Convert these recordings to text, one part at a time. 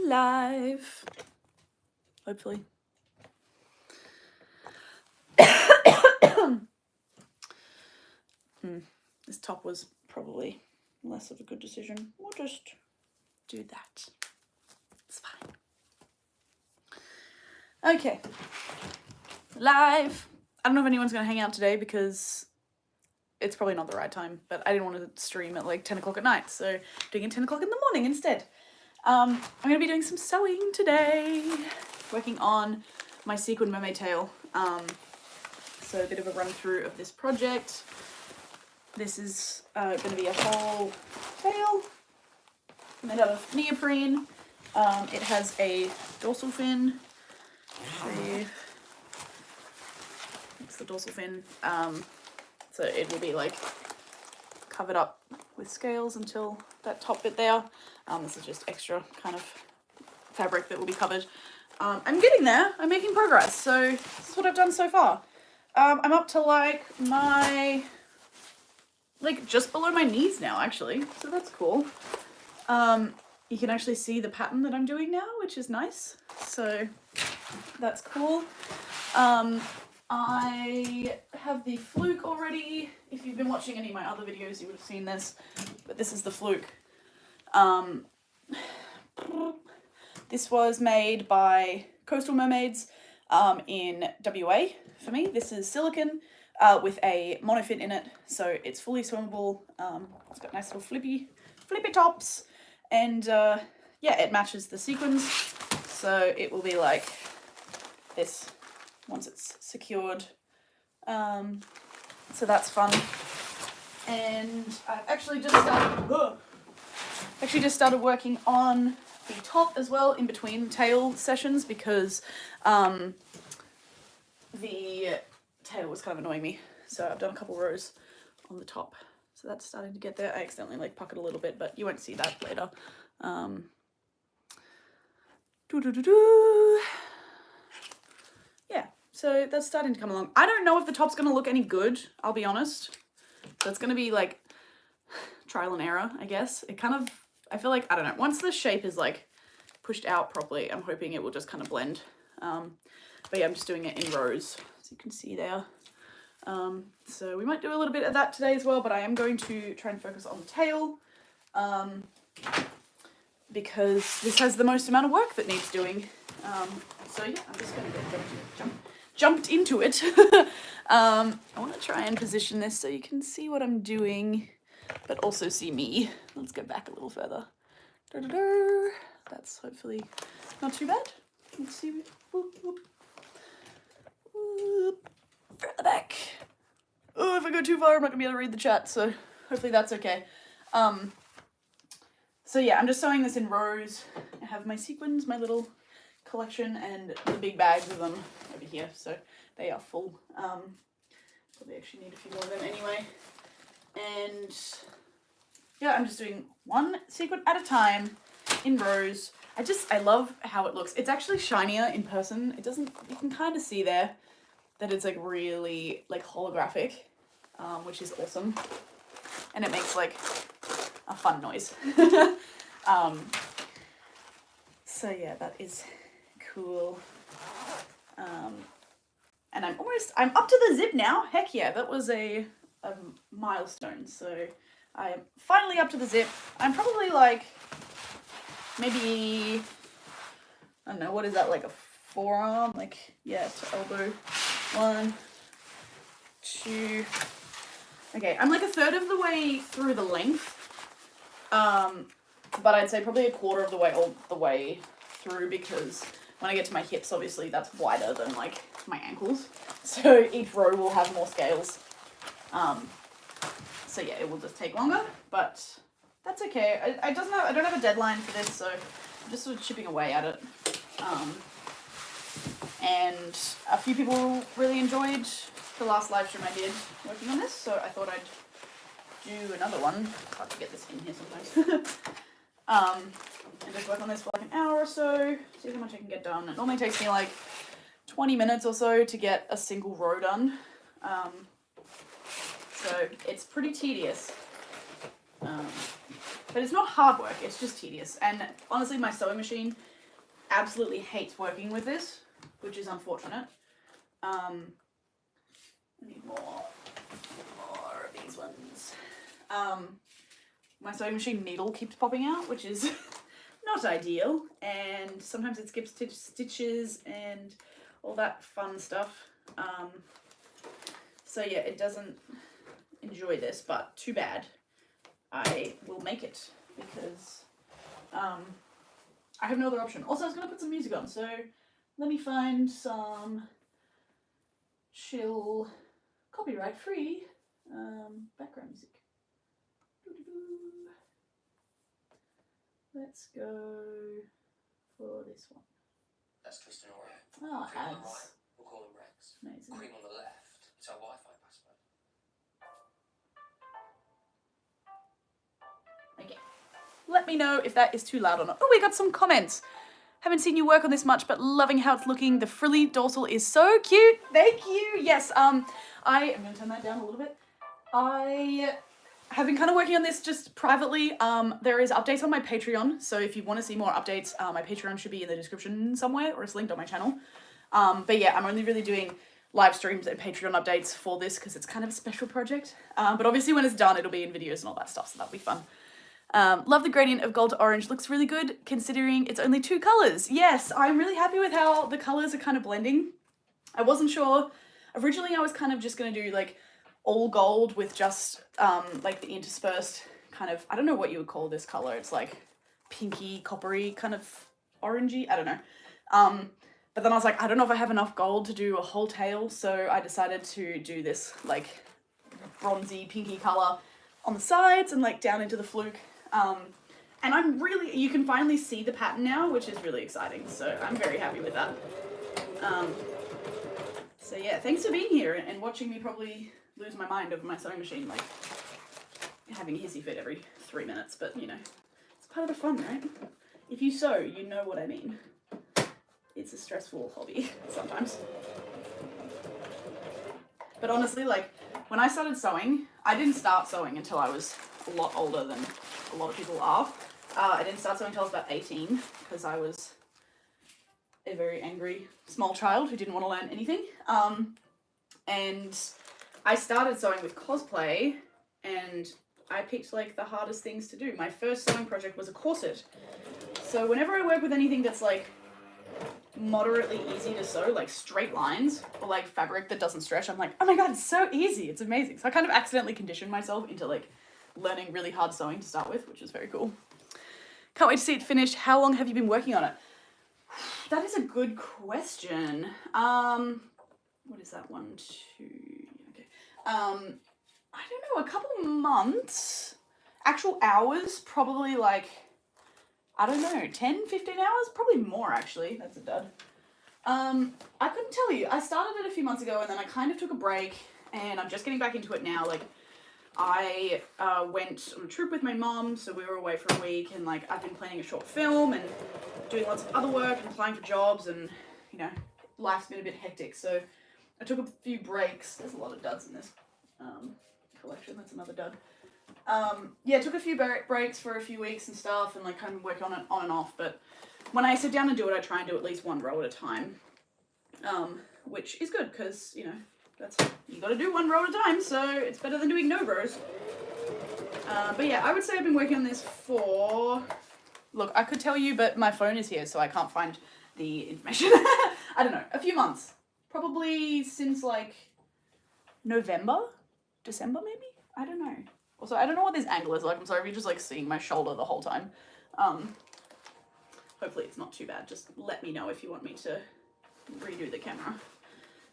live. Hopefully. This top was probably less of a good decision. We'll just do that. It's fine. Okay. Live. I don't know if anyone's going to hang out today because it's probably not the right time, but I didn't want to stream at like 10 o'clock at night, so doing it 10 o'clock in the morning instead. I'm going to be doing some sewing today, working on my Sequin Mermaid tail. So a bit of a run through of this project. This is going to be a whole tail made out of neoprene. It has a dorsal fin. It's the dorsal fin. So it will be like covered up with scales until that top bit there. This is just extra kind of fabric that will be covered. I'm getting there. I'm making progress. So this is what I've done so far. I'm up to like my, like just below my knees now actually. So that's cool. You can actually see the pattern that I'm doing now, which is nice. So that's cool. I have the fluke already. If you've been watching any of my other videos, you would have seen this, but this is the fluke. This was made by Coastal Mermaids in WA for me. This is silicone with a monofin in it, so it's fully swimmable. It's got nice little flippy tops, and yeah, it matches the sequins, so it will be like this once it's secured. So that's fun. And I've actually just started working on the top as well in between tail sessions because the tail was kind of annoying me. So I've done a couple rows on the top. So that's starting to get there. I accidentally like puckered a little bit, but you won't see that later. Yeah, so that's starting to come along. I don't know if the top's going to look any good, I'll be honest. So it's going to be like trial and error, I guess. It kind of, I feel like, I don't know, once the shape is like pushed out properly, I'm hoping it will just kind of blend. But yeah, I'm just doing it in rows, as you can see there. So we might do a little bit of that today as well, but I am going to try and focus on the tail, because this has the most amount of work that needs doing. So yeah, I'm just going to go jumped into it. I want to try and position this so you can see what I'm doing, but also see me. Let's go back a little further. That's hopefully not too bad. Let's see. Whoop, whoop. Whoop. Further back. Oh, if I go too far, I'm not going to be able to read the chat, so hopefully that's okay. So yeah, I'm just sewing this in rows. I have my sequins, my little collection, and the big bags of them over here, so they are full. Probably actually need a few more of them anyway. And yeah, I'm just doing one sequin at a time in rows. I love how it looks. It's actually shinier in person. It doesn't, you can kind of see there that it's like really like holographic, which is awesome. And it makes like a fun noise. So yeah, that is cool. And I'm up to the zip now. Heck yeah, that was a milestone. So I am finally up to the zip. I'm probably like, maybe, I don't know, what is that, like a forearm? Like, yeah, to elbow. 1, 2. Okay, I'm like a third of the way through the length. But I'd say probably a quarter of the way all the way through, because when I get to my hips, obviously that's wider than like my ankles. So each row will have more scales. So yeah, it will just take longer, but that's okay. I don't have a deadline for this, so I'm just sort of chipping away at it. And a few people really enjoyed the last live stream I did working on this, so I thought I'd do another one. Hard to get this in here sometimes. And just work on this for like an hour or so, see how much I can get done. It normally takes me like 20 minutes or so to get a single row done. So it's pretty tedious. But it's not hard work, it's just tedious. And honestly, my sewing machine absolutely hates working with this, which is unfortunate. I need more of these ones. My sewing machine needle keeps popping out, which is not ideal, and sometimes it skips stitches and all that fun stuff. So yeah, it doesn't enjoy this, but too bad. I will make it because I have no other option. Also, I was going to put some music on, so let me find some chill, copyright-free background music. Let's go for this one. That's Tristan or Ray. Oh, Cream on the ads. right, we'll call him Rex. Amazing. Cream on the left, it's our Wi-Fi password. Okay. Let me know if that is too loud or not. Oh, we got some comments. Haven't seen you work on this much, but loving how it's looking. The frilly dorsal is so cute. Thank you. Yes, I'm going to turn that down a little bit. I have been kind of working on this just privately. There is updates on my Patreon, so if you want to see more updates, my Patreon should be in the description somewhere, or it's linked on my channel. But yeah, I'm only really doing live streams and Patreon updates for this because it's kind of a special project. But obviously when it's done, it'll be in videos and all that stuff, so that'll be fun. Love the gradient of gold to orange. Looks really good considering it's only 2 colors. Yes, I'm really happy with how the colors are kind of blending. I wasn't sure. Originally, I was kind of just going to do like all gold with just like the interspersed kind of, I don't know what you would call this color. It's like pinky, coppery, kind of orangey. I don't know. But then I was like, I don't know if I have enough gold to do a whole tail. So I decided to do this like bronzy, pinky color on the sides and like down into the fluke. And I'm really, you can finally see the pattern now, which is really exciting. So I'm very happy with that. So yeah, thanks for being here and watching me probably lose my mind over my sewing machine, like having a hissy fit every 3 minutes, but you know, it's part of the fun, right? If you sew, you know what I mean. It's a stressful hobby sometimes. But honestly, like when I started sewing, I didn't start sewing until I was a lot older than a lot of people are. I didn't start sewing until I was about 18 because I was a very angry small child who didn't want to learn anything. And I started sewing with cosplay and I picked like the hardest things to do. My first sewing project was a corset. So whenever I work with anything that's like moderately easy to sew, like straight lines or like fabric that doesn't stretch, I'm like, oh my god, it's so easy, it's amazing. So I kind of accidentally conditioned myself into like learning really hard sewing to start with, which is very cool. Can't wait to see it finished. How long have you been working on it? That is a good question. What is that? 1, 2, okay. I don't know, a couple months. Actual hours, probably like, I don't know, 10, 15 hours? Probably more, actually. That's a dud. I couldn't tell you. I started it a few months ago and then I kind of took a break and I'm just getting back into it now. Like, I went on a trip with my mom, so we were away for a week, and like I've been planning a short film and doing lots of other work and applying for jobs, and you know, life's been a bit hectic, so I took a few breaks. There's a lot of duds in this collection. That's another dud. Yeah, took a few breaks for a few weeks and stuff, and like kind of work on it on and off, but when I sit down and do it, I try and do at least 1 row at a time, which is good because, you know, you gotta do 1 row at a time, so it's better than doing no rows. But yeah, I would say I've been working on this for, look, I could tell you, but my phone is here, so I can't find the information. I don't know, a few months. Probably since like November? December maybe? I don't know. Also, I don't know what this angle is like. I'm sorry if you're just like seeing my shoulder the whole time. Hopefully it's not too bad. Just let me know if you want me to redo the camera.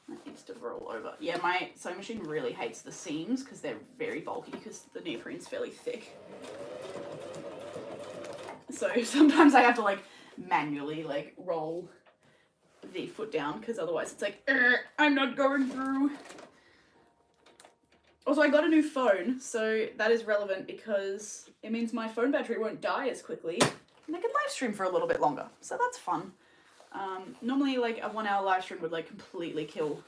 That needs to roll over. Yeah, my sewing machine really hates the seams because they're very bulky because the neoprene's fairly thick. So sometimes I have to like manually like roll the foot down because otherwise it's like, I'm not going through. Also, I got a new phone, so that is relevant because it means my phone battery won't die as quickly and I can live stream for a little bit longer. So that's fun. Normally like a 1 hour live stream would like completely kill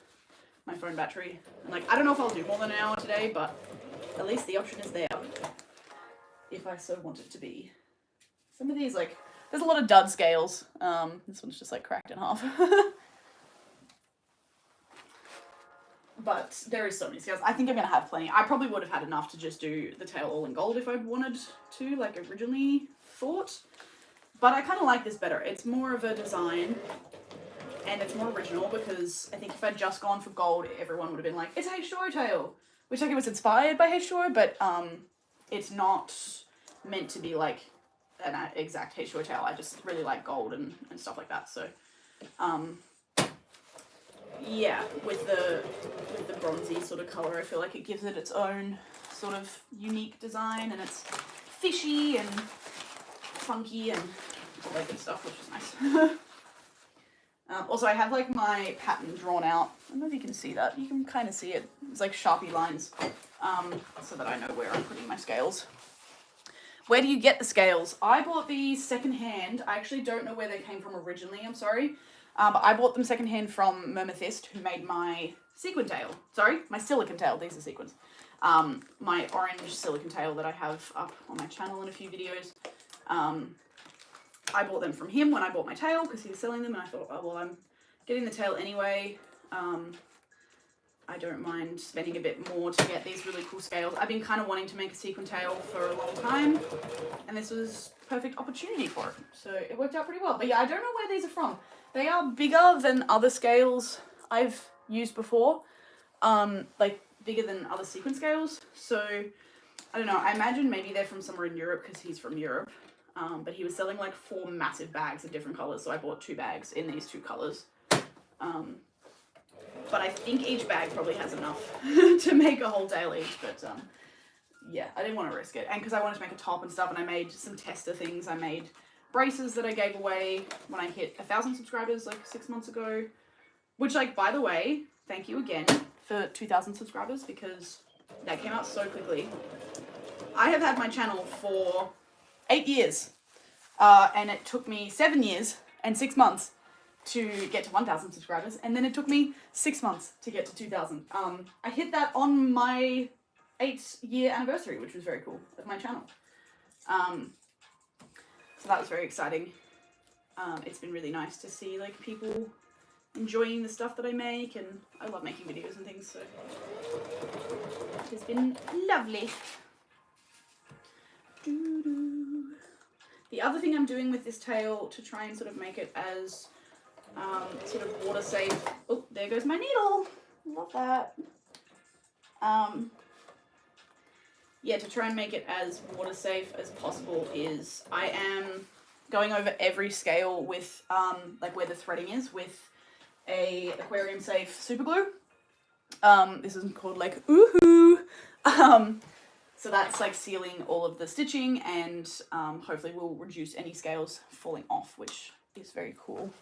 my phone battery. And like, I don't know if I'll do more than an hour today, but at least the option is there if I so want it to be. Some of these like, There's a lot of dud scales. This one's just like cracked in half. But there is so many scales. I think I'm going to have plenty. I probably would have had enough to just do the tail all in gold if I'd wanted to, like originally thought. But I kind of like this better. It's more of a design, and it's more original, because I think if I'd just gone for gold, everyone would have been like, it's a H2O tail, which like it was inspired by H2O, but it's not meant to be like an exact H2O tail. I just really like gold and stuff like that. So yeah, with the bronzy sort of color, I feel like it gives it its own sort of unique design, and it's fishy and funky and all that good stuff, which is nice. Also, I have like my pattern drawn out. I don't know if you can see that. You can kind of see it. It's like Sharpie lines, so that I know where I'm putting my scales. Where do you get the scales? I bought these secondhand. I actually don't know where they came from originally, I'm sorry. But I bought them secondhand from Mermaid, who made my sequin tail. Sorry, my silicon tail. These are sequins. My orange silicon tail that I have up on my channel in a few videos. I bought them from him when I bought my tail, because he was selling them, and I thought, oh, well, I'm getting the tail anyway. I don't mind spending a bit more to get these really cool scales. I've been kind of wanting to make a sequin tail for a long time, and this was perfect opportunity for it. So it worked out pretty well. But yeah, I don't know where these are from. They are bigger than other scales I've used before, like bigger than other sequin scales. So I don't know. I imagine maybe they're from somewhere in Europe, because he's from Europe. But he was selling like 4 massive bags of different colors, so I bought 2 bags in these 2 colors. But I think each bag probably has enough to make a whole tail each, but yeah, I didn't want to risk it. And because I wanted to make a top and stuff, and I made some tester things. I made braces that I gave away when I hit 1,000 subscribers like 6 months ago, which, like, by the way, thank you again for 2,000 subscribers, because that came out so quickly. I have had my channel for 8 years, and it took me 7 years and 6 months to get to 1,000 subscribers, and then it took me 6 months to get to 2,000. I hit that on my 8-year anniversary, which was very cool, of my channel. So that was very exciting. It's been really nice to see like people enjoying the stuff that I make, and I love making videos and things, so it has been lovely. The other thing I'm doing with this tail to try and sort of make it as sort of water safe. Oh, there goes my needle. Love that. Yeah, to try and make it as water safe as possible is I am going over every scale with like where the threading is with a aquarium safe super glue. This is called like Oohoo. So that's like sealing all of the stitching, and hopefully will reduce any scales falling off, which is very cool.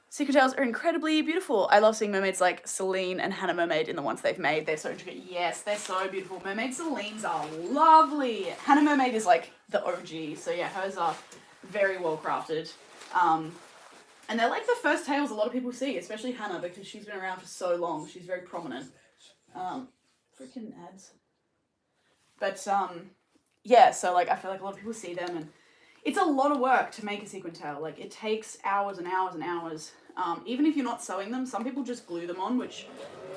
Secret tails are incredibly beautiful. I love seeing mermaids like Celine and Hannah Mermaid in the ones they've made. They're so intricate. Yes, they're so beautiful. Mermaid Celine's are lovely. Hannah Mermaid is like the OG. So yeah, hers are very well crafted. And they're like the first tails a lot of people see, especially Hannah, because she's been around for so long. She's very prominent. Freaking ads. But yeah, so like I feel like a lot of people see them, and it's a lot of work to make a sequin tail. Like it takes hours and hours and hours. Even if you're not sewing them, some people just glue them on, which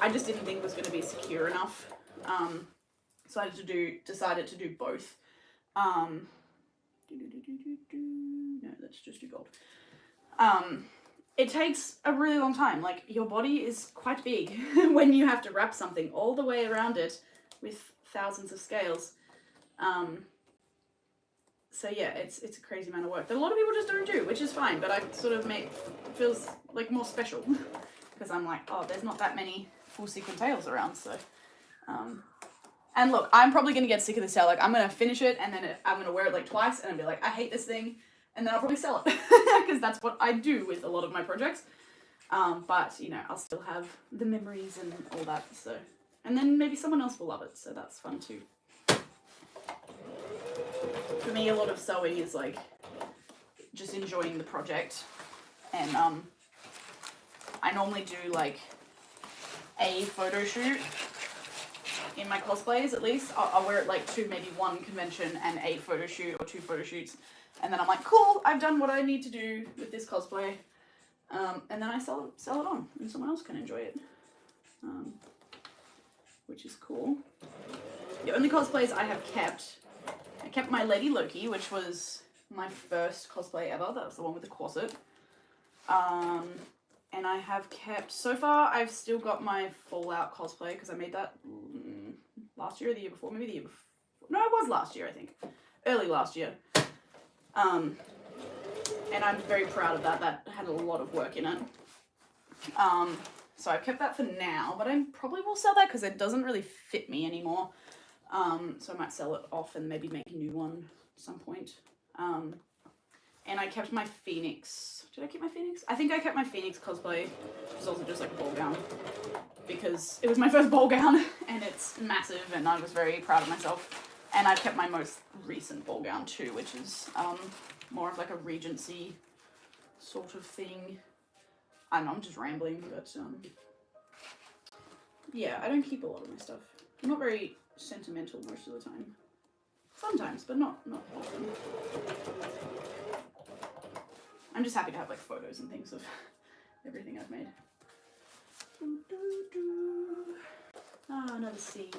I just didn't think was going to be secure enough. So I decided to do both. No, let's just do gold. It takes a really long time. Like your body is quite big when you have to wrap something all the way around it with thousands of scales. So yeah, it's a crazy amount of work that a lot of people just don't do, which is fine, but I sort of feels like more special because I'm like, oh, there's not that many full sequin tails around, so and look, I'm probably gonna get sick of this tail. Like I'm gonna finish it and then I'm gonna wear it like twice and I'll be like, I hate this thing, and then I'll probably sell it because that's what I do with a lot of my projects. But you know, I'll still have the memories and all that, so, and then maybe someone else will love it, so that's fun too. For me, a lot of sewing is like just enjoying the project, and I normally do like a photo shoot in my cosplays, at least, I'll wear it like to maybe 1 convention and a photo shoot or 2 photo shoots. And then I'm like, cool, I've done what I need to do with this cosplay. And then I sell it on and someone else can enjoy it. Which is cool. The only cosplays I have kept, I kept my Lady Loki, which was my first cosplay ever. That was the one with the corset. And I have kept, so far, I've still got my Fallout cosplay, because I made that last year or the year before, maybe the year before. No, it was last year, I think. Early last year. And I'm very proud of that. That had a lot of work in it. So I've kept that for now, but I probably will sell that because it doesn't really fit me anymore. So I might sell it off and maybe make a new one at some point. And I kept my Phoenix. Did I keep my Phoenix? I think I kept my Phoenix cosplay, which is also just like a ball gown, because it was my first ball gown and it's massive and I was very proud of myself. And I kept my most recent ball gown too, which is more of like a Regency sort of thing. I don't know, I'm just rambling, but yeah, I don't keep a lot of my stuff. I'm not very sentimental most of the time. Sometimes, but not often. I'm just happy to have like photos and things of everything I've made. Ah, another scene.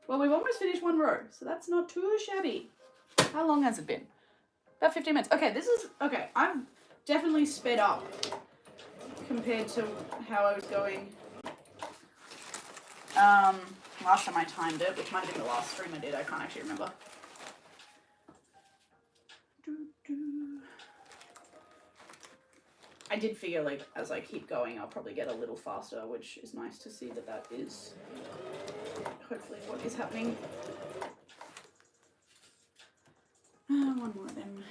Well, we've almost finished 1 row, so that's not too shabby. How long has it been? About 15 minutes. Okay, okay, I've definitely sped up compared to how I was going last time I timed it, which might have been the last stream I did. I can't actually remember. I did figure, like, as I keep going, I'll probably get a little faster, which is nice to see that is hopefully what is happening. One more of them.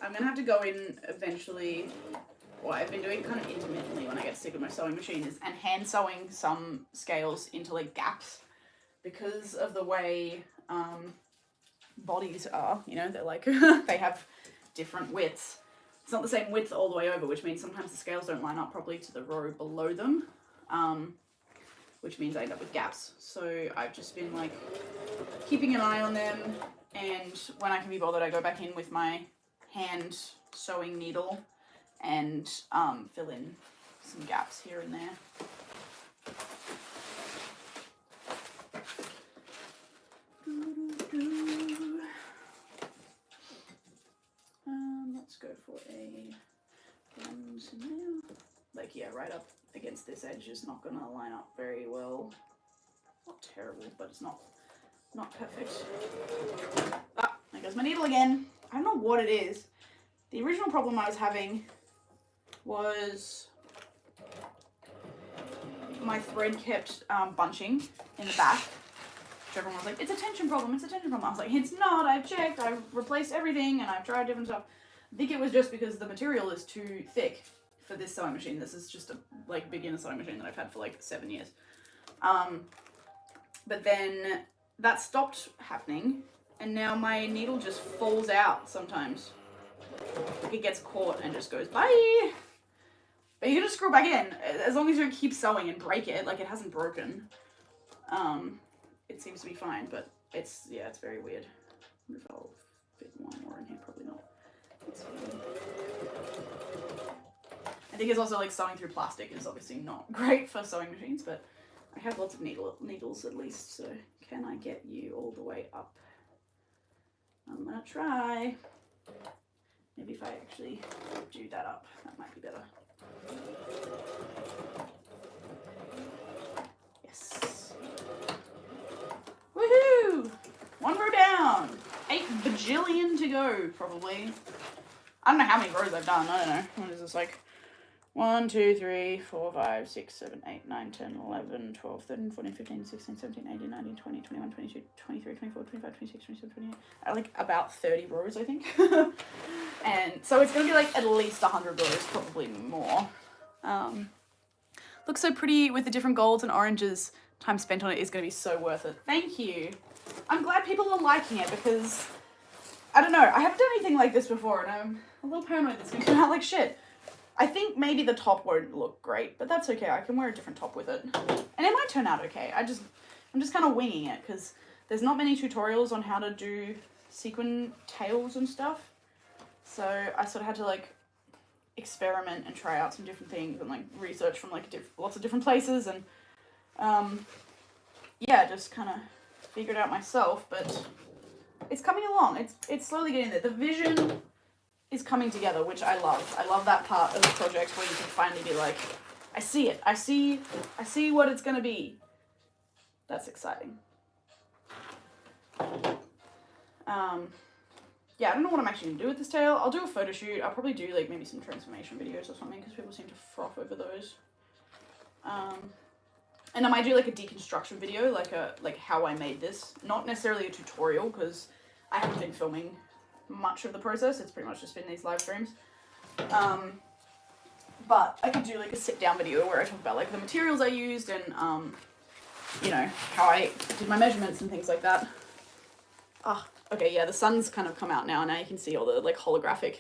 I'm gonna have to go in eventually. What I've been doing kind of intermittently when I get sick of my sewing machine is and hand sewing some scales into like gaps because of the way bodies are, you know, they're like they have different widths. It's not the same width all the way over, which means sometimes the scales don't line up properly to the row below them, which means I end up with gaps. So I've just been like keeping an eye on them, and when I can be bothered I go back in with my hand sewing needle and fill in some gaps here and there. Let's go for a one now. Like, yeah, right up against this edge is not gonna line up very well. Not terrible, but it's not perfect. Ah, there goes my needle again. I don't know what it is. The original problem I was having was my thread kept bunching in the back. Which everyone was like, it's a tension problem, it's a tension problem. I was like, it's not, I've checked, I've replaced everything, and I've tried different stuff. I think it was just because the material is too thick for this sewing machine. This is just a like beginner sewing machine that I've had for like 7 years. But then that stopped happening, and now my needle just falls out sometimes. Like it gets caught and just goes, bye! But you can just screw it back in, as long as you don't keep sewing and break it, like it hasn't broken. It seems to be fine, but it's very weird. I wonder if I'll fit one more in here, probably not. It's fine. I think it's also like sewing through plastic is obviously not great for sewing machines, but I have lots of needles at least, so can I get you all the way up? I'm gonna try. Maybe if I actually do that up, that might be better. Yes. Woohoo! 1 row down. 8 bajillion to go, probably. I don't know how many rows I've done. I don't know. What is this, like? 1, 2, 3, 4, 5, 6, 7, 8, 9, 10, 11, 12, 13, 14, 15, 16, 17, 18, 19, 20, 21, 22, 23, 24, 25, 26, 27, 28. I like about 30 rows, I think. And so it's going to be like at least 100 rows, probably more. Looks so pretty with the different golds and oranges. Time spent on it is going to be so worth it. Thank you. I'm glad people are liking it because, I don't know, I haven't done anything like this before and I'm a little paranoid that it's going to come out like shit. I think maybe the top won't look great, but that's okay. I can wear a different top with it. And it might turn out okay. I'm just kind of winging it because there's not many tutorials on how to do sequin tails and stuff. So I sort of had to like experiment and try out some different things and like research from like lots of different places and yeah, just kind of figured it out myself, but it's coming along. It's slowly getting there. The vision is coming together, which I love. I love that part of the project where you can finally be like, I see it. I see what it's gonna be. That's exciting. Yeah, I don't know what I'm actually gonna do with this tail. I'll do a photo shoot. I'll probably do like maybe some transformation videos or something because people seem to froth over those. And I might do like a deconstruction video, like how I made this. Not necessarily a tutorial because I haven't been filming much of the process. It's pretty much just been these live streams. But I could do like a sit down video where I talk about like the materials I used and you know, how I did my measurements and things like that. Okay, yeah, the sun's kind of come out now. Now you can see all the like holographic.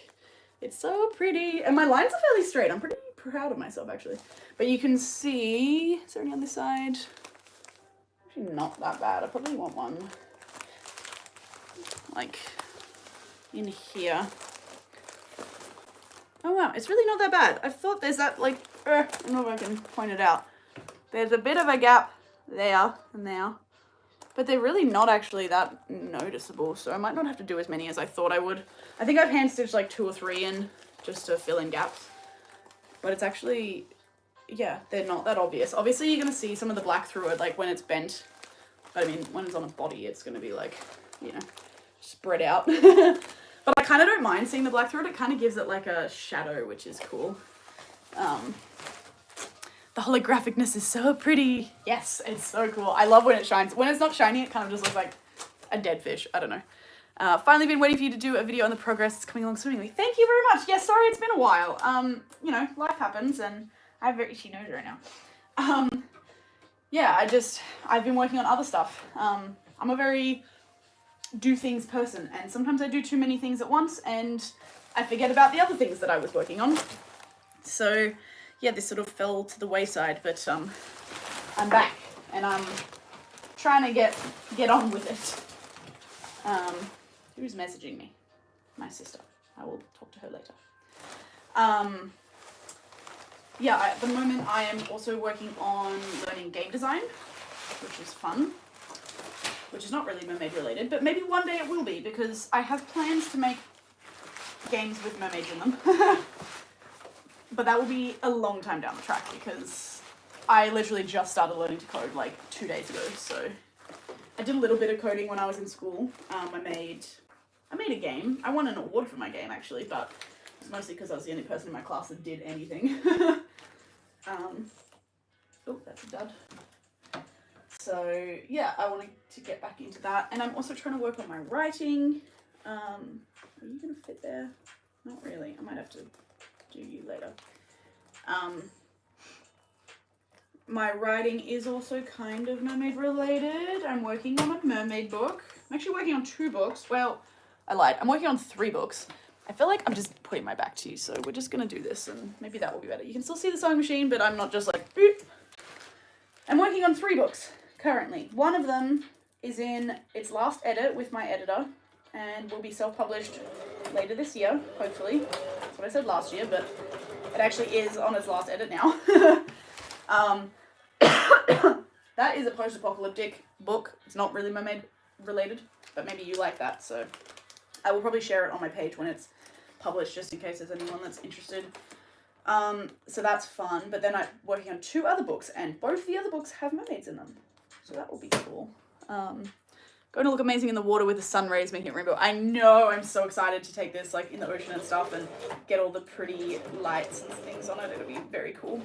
It's so pretty. And my lines are fairly straight. I'm pretty proud of myself actually. But you can see, is there any on this side? Actually not that bad. I probably want one like in here. Oh wow, it's really not that bad. I thought there's that like, I don't know if I can point it out. There's a bit of a gap there and there. But they're really not actually that noticeable, so I might not have to do as many as I thought I would. I think I've hand stitched like 2 or 3 in just to fill in gaps. But it's actually, yeah, they're not that obvious. Obviously you're going to see some of the black through it, like when it's bent. But I mean, when it's on a body, it's going to be like, you know, spread out. But I kind of don't mind seeing the black through it. It kind of gives it like a shadow, which is cool. The holographicness is so pretty. Yes, it's so cool. I love when it shines. When it's not shiny, it kind of just looks like a dead fish. I don't know. Finally been waiting for you to do a video on the progress. It's coming along swimmingly. Thank you very much. Yeah, sorry it's been a while. You know, life happens and I have very itchy nose right now. Yeah, I've been working on other stuff. I'm a very do things person and sometimes I do too many things at once and I forget about the other things that I was working on. So yeah, this sort of fell to the wayside, but I'm back and I'm trying to get on with it. Who's messaging me? My sister. I will talk to her later. Yeah, at the moment I am also working on learning game design, which is fun, which is not really mermaid related, but maybe one day it will be because I have plans to make games with mermaids in them. But that will be a long time down the track because I literally just started learning to code like 2 days ago. So I did a little bit of coding when I was in school. I made a game. I won an award for my game actually, but it's mostly because I was the only person in my class that did anything. Oh, that's a dud. So yeah, I wanted to get back into that, and I'm also trying to work on my writing. Are you gonna fit there? Not really. I might have to do you later. My writing is also kind of mermaid related. I'm working on a mermaid book. I'm actually working on 2 books. Well, I lied. I'm working on 3 books. I feel like I'm just putting my back to you, so we're just gonna do this and maybe that will be better. You can still see the sewing machine, but I'm not just like, boop. I'm working on 3 books currently. One of them is in its last edit with my editor and will be self-published later this year, hopefully. That's what I said last year, but it actually is on its last edit now. That is a post-apocalyptic book. It's not really mermaid related, but maybe you like that, so I will probably share it on my page when it's published, just in case there's anyone that's interested. So that's fun, but then I'm working on 2 other books, and both the other books have mermaids in them, so that will be cool. Going to look amazing in the water with the sun rays making it rainbow. I know, I'm so excited to take this like in the ocean and stuff and get all the pretty lights and things on it. It'll be very cool.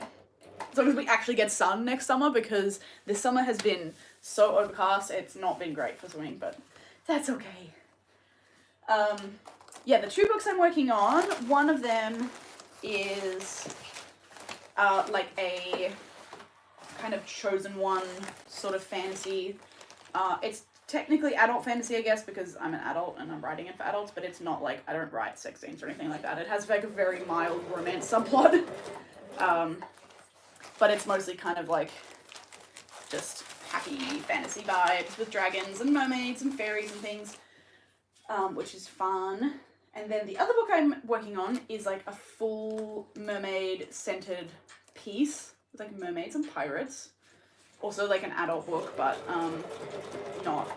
As long as we actually get sun next summer, because this summer has been so overcast, it's not been great for swimming, but that's okay. Yeah, the 2 books I'm working on, one of them is like a kind of chosen one sort of fantasy. It's technically adult fantasy, I guess, because I'm an adult and I'm writing it for adults, but it's not like, I don't write sex scenes or anything like that. It has like a very mild romance subplot. But it's mostly kind of like just happy fantasy vibes with dragons and mermaids and fairies and things, which is fun. And then the other book I'm working on is like a full mermaid-centered piece with like mermaids and pirates. Also like an adult book, but not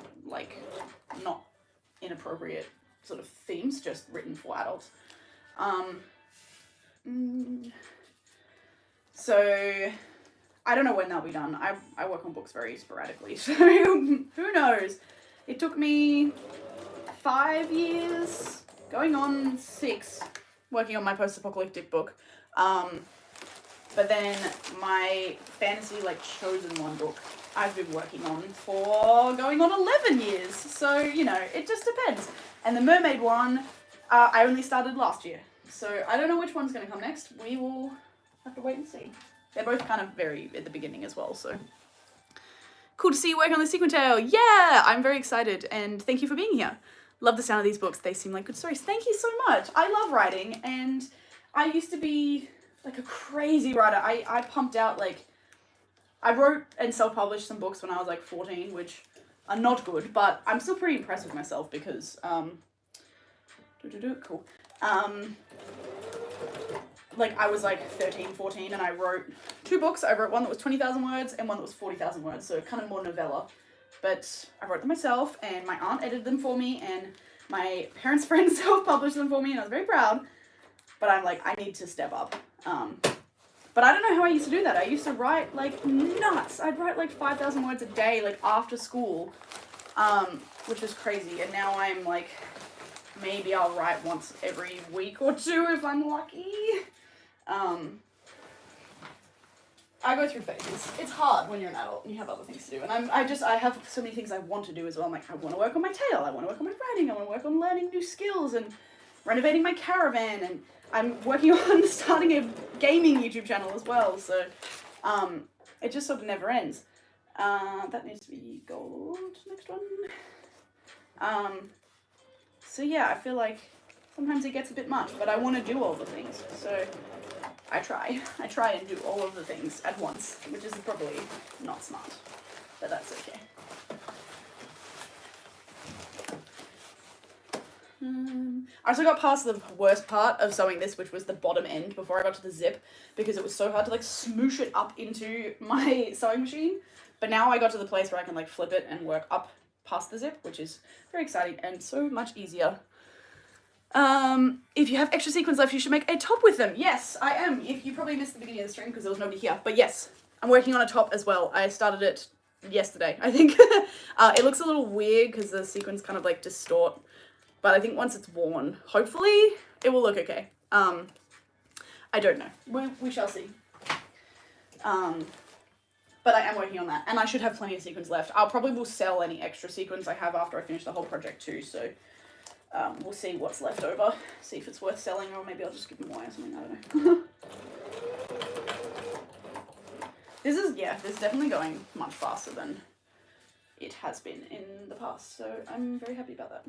inappropriate sort of themes, just written for adults. So I don't know when they'll be done. I work on books very sporadically, so who knows? It took me 5 years, going on 6, working on my post-apocalyptic book. But then my fantasy, like, chosen one book I've been working on for going on 11 years. So, you know, it just depends. And the mermaid one, I only started last year. So I don't know which one's going to come next. We will have to wait and see. They're both kind of very at the beginning as well, so. Cool to see you work on the Sequin Tale. Yeah, I'm very excited, and thank you for being here. Love the sound of these books. They seem like good stories. Thank you so much. I love writing, and I used to be like a crazy writer. I pumped out, like, I wrote and self-published some books when I was like 14, which are not good, but I'm still pretty impressed with myself because, cool. Like, I was like 13, 14, and I wrote 2 books. I wrote one that was 20,000 words and one that was 40,000 words, so kind of more novella. But I wrote them myself, and my aunt edited them for me, and my parents' friends self-published them for me, and I was very proud. But I'm like, I need to step up. But I don't know how I used to do that. I used to write like nuts. I'd write like 5,000 words a day, like after school, which is crazy. And now I'm like, maybe I'll write once every week or 2 if I'm lucky. I go through phases. It's hard when you're an adult and you have other things to do. And I have so many things I want to do as well. I'm like, I want to work on my tale. I want to work on my writing. I want to work on learning new skills and renovating my caravan. And I'm working on starting a gaming YouTube channel as well. So, it just sort of never ends. That needs to be gold. Next one. So yeah, I feel like sometimes it gets a bit much, but I want to do all the things. So I try and do all of the things at once, which is probably not smart, but that's okay. I also got past the worst part of sewing this, which was the bottom end before I got to the zip, because it was so hard to like smoosh it up into my sewing machine. But now I got to the place where I can like flip it and work up past the zip, which is very exciting and so much easier. If you have extra sequins left, you should make a top with them. Yes, I am. If you probably missed the beginning of the stream because there was nobody here, but yes, I'm working on a top as well. I started it yesterday, I think. It looks a little weird because the sequins kind of like distort, but I think once it's worn, hopefully it will look okay. I don't know. We shall see. But I am working on that, and I should have plenty of sequins left. I'll probably will sell any extra sequins I have after I finish the whole project too, so we'll see what's left over, see if it's worth selling, or maybe I'll just give them away or something, I don't know. This is definitely going much faster than it has been in the past, so I'm very happy about that.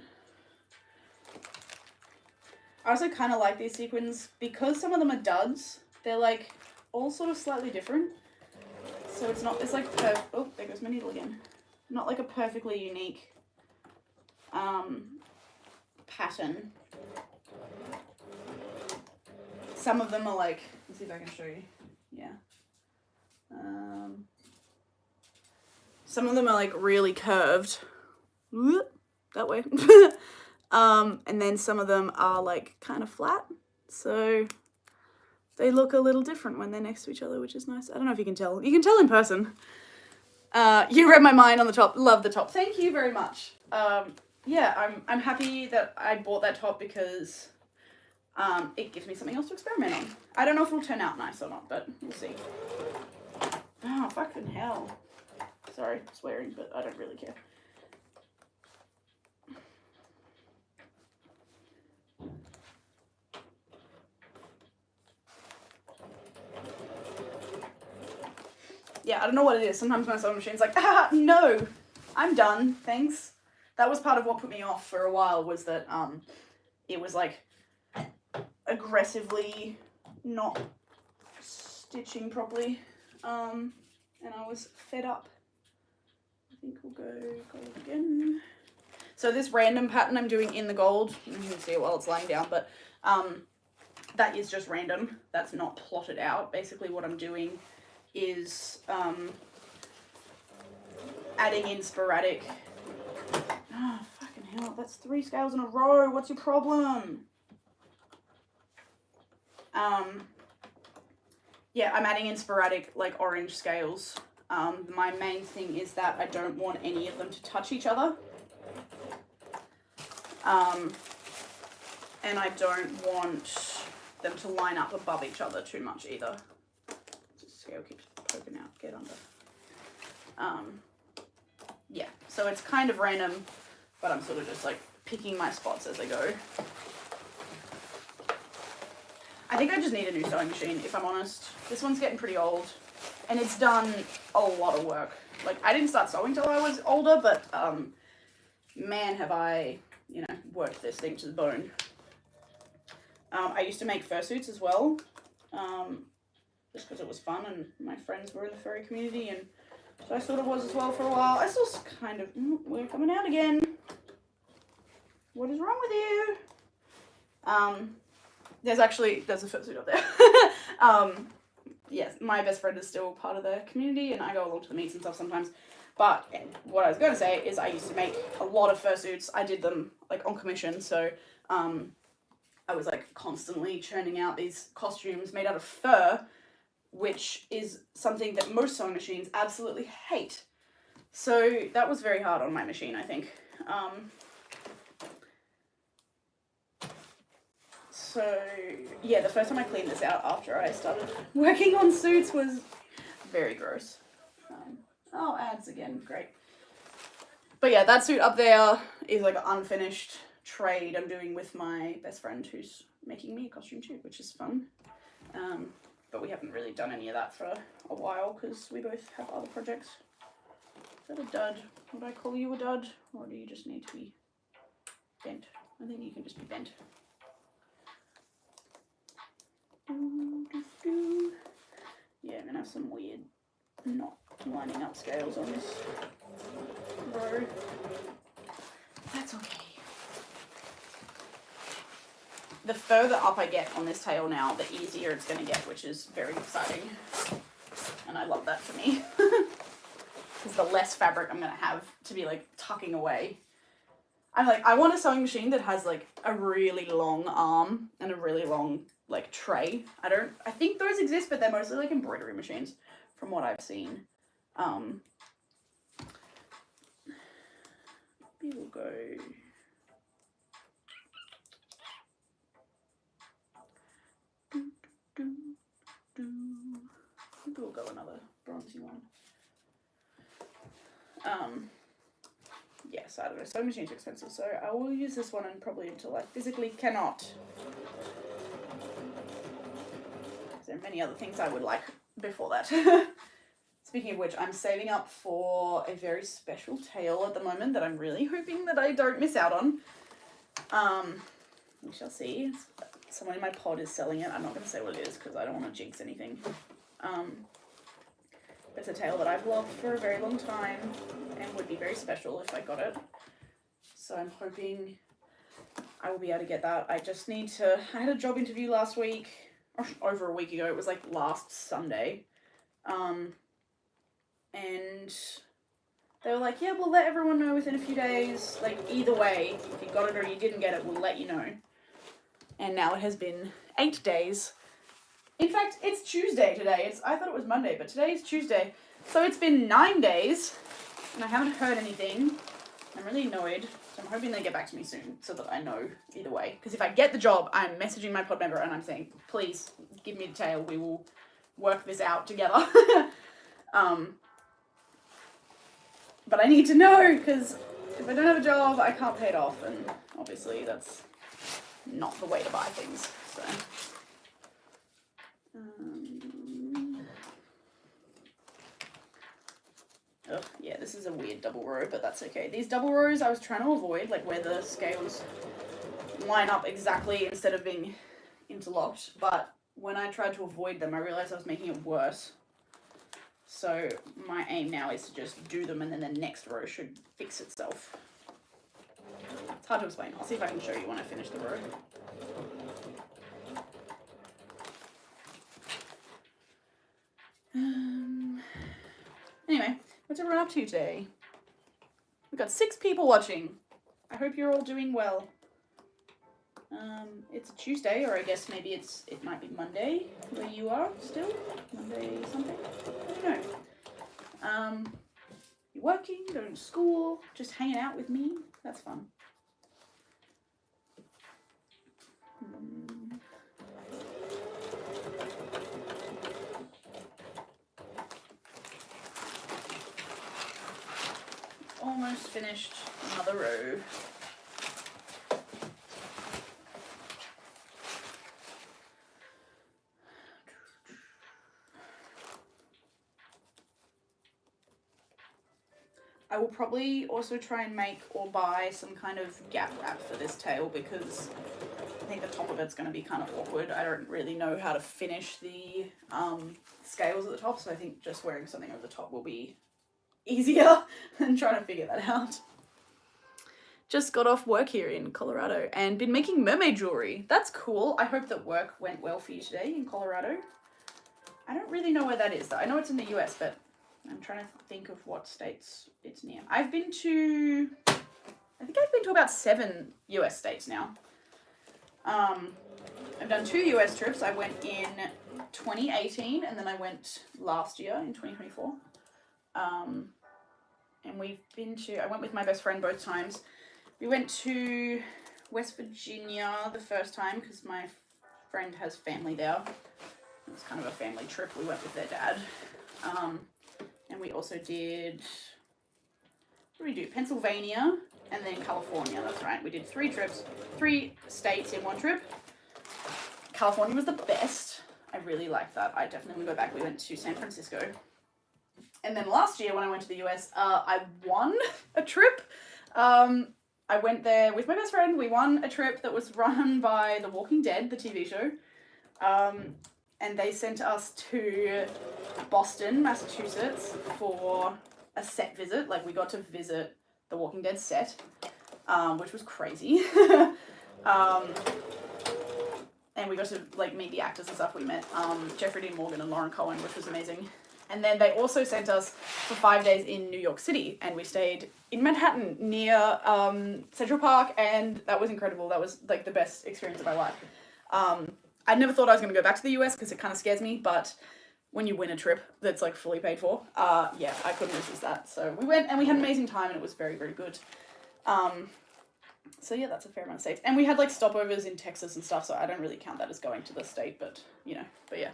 I also kind of like these sequins, because some of them are duds, they're like all sort of slightly different. So it's not, it's like, oh, there goes my needle again. Not like a perfectly unique pattern. Some of them are like, let's see if I can show you. Yeah. Some of them are like really curved. That way. And then some of them are like kind of flat. So they look a little different when they're next to each other, which is nice. I don't know if you can tell. You can tell in person. You read my mind on the top. Love the top. Thank you very much. Yeah, I'm happy that I bought that top because it gives me something else to experiment on. I don't know if it'll turn out nice or not, but we'll see. Oh, fucking hell. Sorry, swearing, but I don't really care. Yeah, I don't know what it is. Sometimes my sewing machine's like, no, I'm done, thanks. that was part of what put me off for a while, was that it was like aggressively not stitching properly, and I was fed up. I think we'll go gold again. So this random pattern I'm doing in the gold, you can see it while it's lying down, but that is just random. That's not plotted out. Basically what I'm doing is adding in sporadic. Oh, fucking hell, that's 3 scales in a row. What's your problem? Yeah, I'm adding in sporadic, like, orange scales. My main thing is that I don't want any of them to touch each other. And I don't want them to line up above each other too much either. This scale keeps poking out, get under. Yeah, so it's kind of random, but I'm sort of just like picking my spots as I go. I think I just need a new sewing machine, if I'm honest. This one's getting pretty old, and it's done a lot of work. Like, I didn't start sewing till I was older, but man, have I, you know, worked this thing to the bone. I used to make fursuits as well, just because it was fun, and my friends were in the furry community, and so I sort of was as well for a while. I still kind of, we're coming out again. What is wrong with you? There's a fursuit up there. Yes, my best friend is still part of the community, and I go along to the meets and stuff sometimes. But what I was going to say is I used to make a lot of fursuits. I did them like on commission, so I was like constantly churning out these costumes made out of fur, which is something that most sewing machines absolutely hate. So that was very hard on my machine, I think. So yeah, the first time I cleaned this out after I started working on suits was very gross. Oh, ads again, great. But yeah, that suit up there is like an unfinished trade I'm doing with my best friend who's making me a costume too, which is fun. But we haven't really done any of that for a while because we both have other projects. Is that a dud? Would I call you a dud? Or do you just need to be bent? I think you can just be bent. Yeah, I'm gonna have some weird not lining up scales on this row. That's okay. The further up I get on this tail now, the easier it's going to get, which is very exciting. And I love that for me. Because the less fabric I'm going to have to be like tucking away. I'm like, I want a sewing machine that has like a really long arm and a really long like tray. I think those exist, but they're mostly like embroidery machines from what I've seen. Maybe we'll go. Maybe we'll go another bronzy one. Yes, I don't know. Sewing machines are expensive, so I will use this one and probably until I physically cannot. There are many other things I would like before that. Speaking of which, I'm saving up for a very special tail at the moment that I'm really hoping that I don't miss out on. We shall see. Someone in my pod is selling it. I'm not going to say what it is because I don't want to jinx anything. It's a tail that I've loved for a very long time and would be very special if I got it. So I'm hoping I will be able to get that. I just need to... I had a job interview last week, or over a week ago. It was like last Sunday. And they were like, yeah, we'll let everyone know within a few days. Like, either way, if you got it or you didn't get it, we'll let you know. And now it has been 8 days. In fact, it's Tuesday today. I thought it was Monday, but today is Tuesday. So it's been 9 days, and I haven't heard anything. I'm really annoyed, so I'm hoping they get back to me soon so that I know either way. Because if I get the job, I'm messaging my pod member and I'm saying, please, give me the tail. We will work this out together. But I need to know, because if I don't have a job, I can't pay it off, and obviously that's not the way to buy things, so. Ugh, yeah, this is a weird double row, but that's okay. These double rows I was trying to avoid, like where the scales line up exactly instead of being interlocked, but when I tried to avoid them, I realized I was making it worse. So my aim now is to just do them, and then the next row should fix itself. It's hard to explain. I'll see if I can show you when I finish the row. Anyway, what's everyone up to today? We've got 6 people watching. I hope you're all doing well. It's a Tuesday, or I guess maybe it might be Monday where you are still. Monday something? I don't know. You're working, going to school, just hanging out with me. That's fun. Almost finished another row. I will probably also try and make or buy some kind of gap wrap for this tail, because I think the top of it's going to be kind of awkward. I don't really know how to finish the scales at the top, so I think just wearing something over the top will be easier than trying to figure that out. Just got off work here in Colorado and been making mermaid jewelry. That's cool. I hope that work went well for you today in Colorado. I don't really know where that is though. I know it's in the US, but I'm trying to think of what states it's near. I think I've been to about 7 US states now. I've done 2 US trips. I went in 2018 and then I went last year in 2024. And I went with my best friend both times. We went to West Virginia the first time because my friend has family there. It was kind of a family trip. We went with their dad. And we also did, what did we do? Pennsylvania and then California, that's right. We did 3 trips, 3 states in one trip. California was the best. I really liked that. I definitely would go back. We went to San Francisco. And then last year when I went to the US, I won a trip. I went there with my best friend. We won a trip that was run by The Walking Dead, the TV show. And they sent us to Boston, Massachusetts for a set visit. Like, we got to visit the Walking Dead set, which was crazy. And we got to, like, meet the actors and stuff. We met Jeffrey Dean Morgan and Lauren Cohen, which was amazing. And then they also sent us for 5 days in New York City, and we stayed in Manhattan near Central Park, and that was incredible. That was, like, the best experience of my life. I never thought I was going to go back to the US because it kind of scares me, but when you win a trip that's, like, fully paid for, yeah, I couldn't resist that. So we went, and we had an amazing time, and it was very, very good. So yeah, that's a fair amount of states. And we had, like, stopovers in Texas and stuff, so I don't really count that as going to the state, but, you know, but yeah.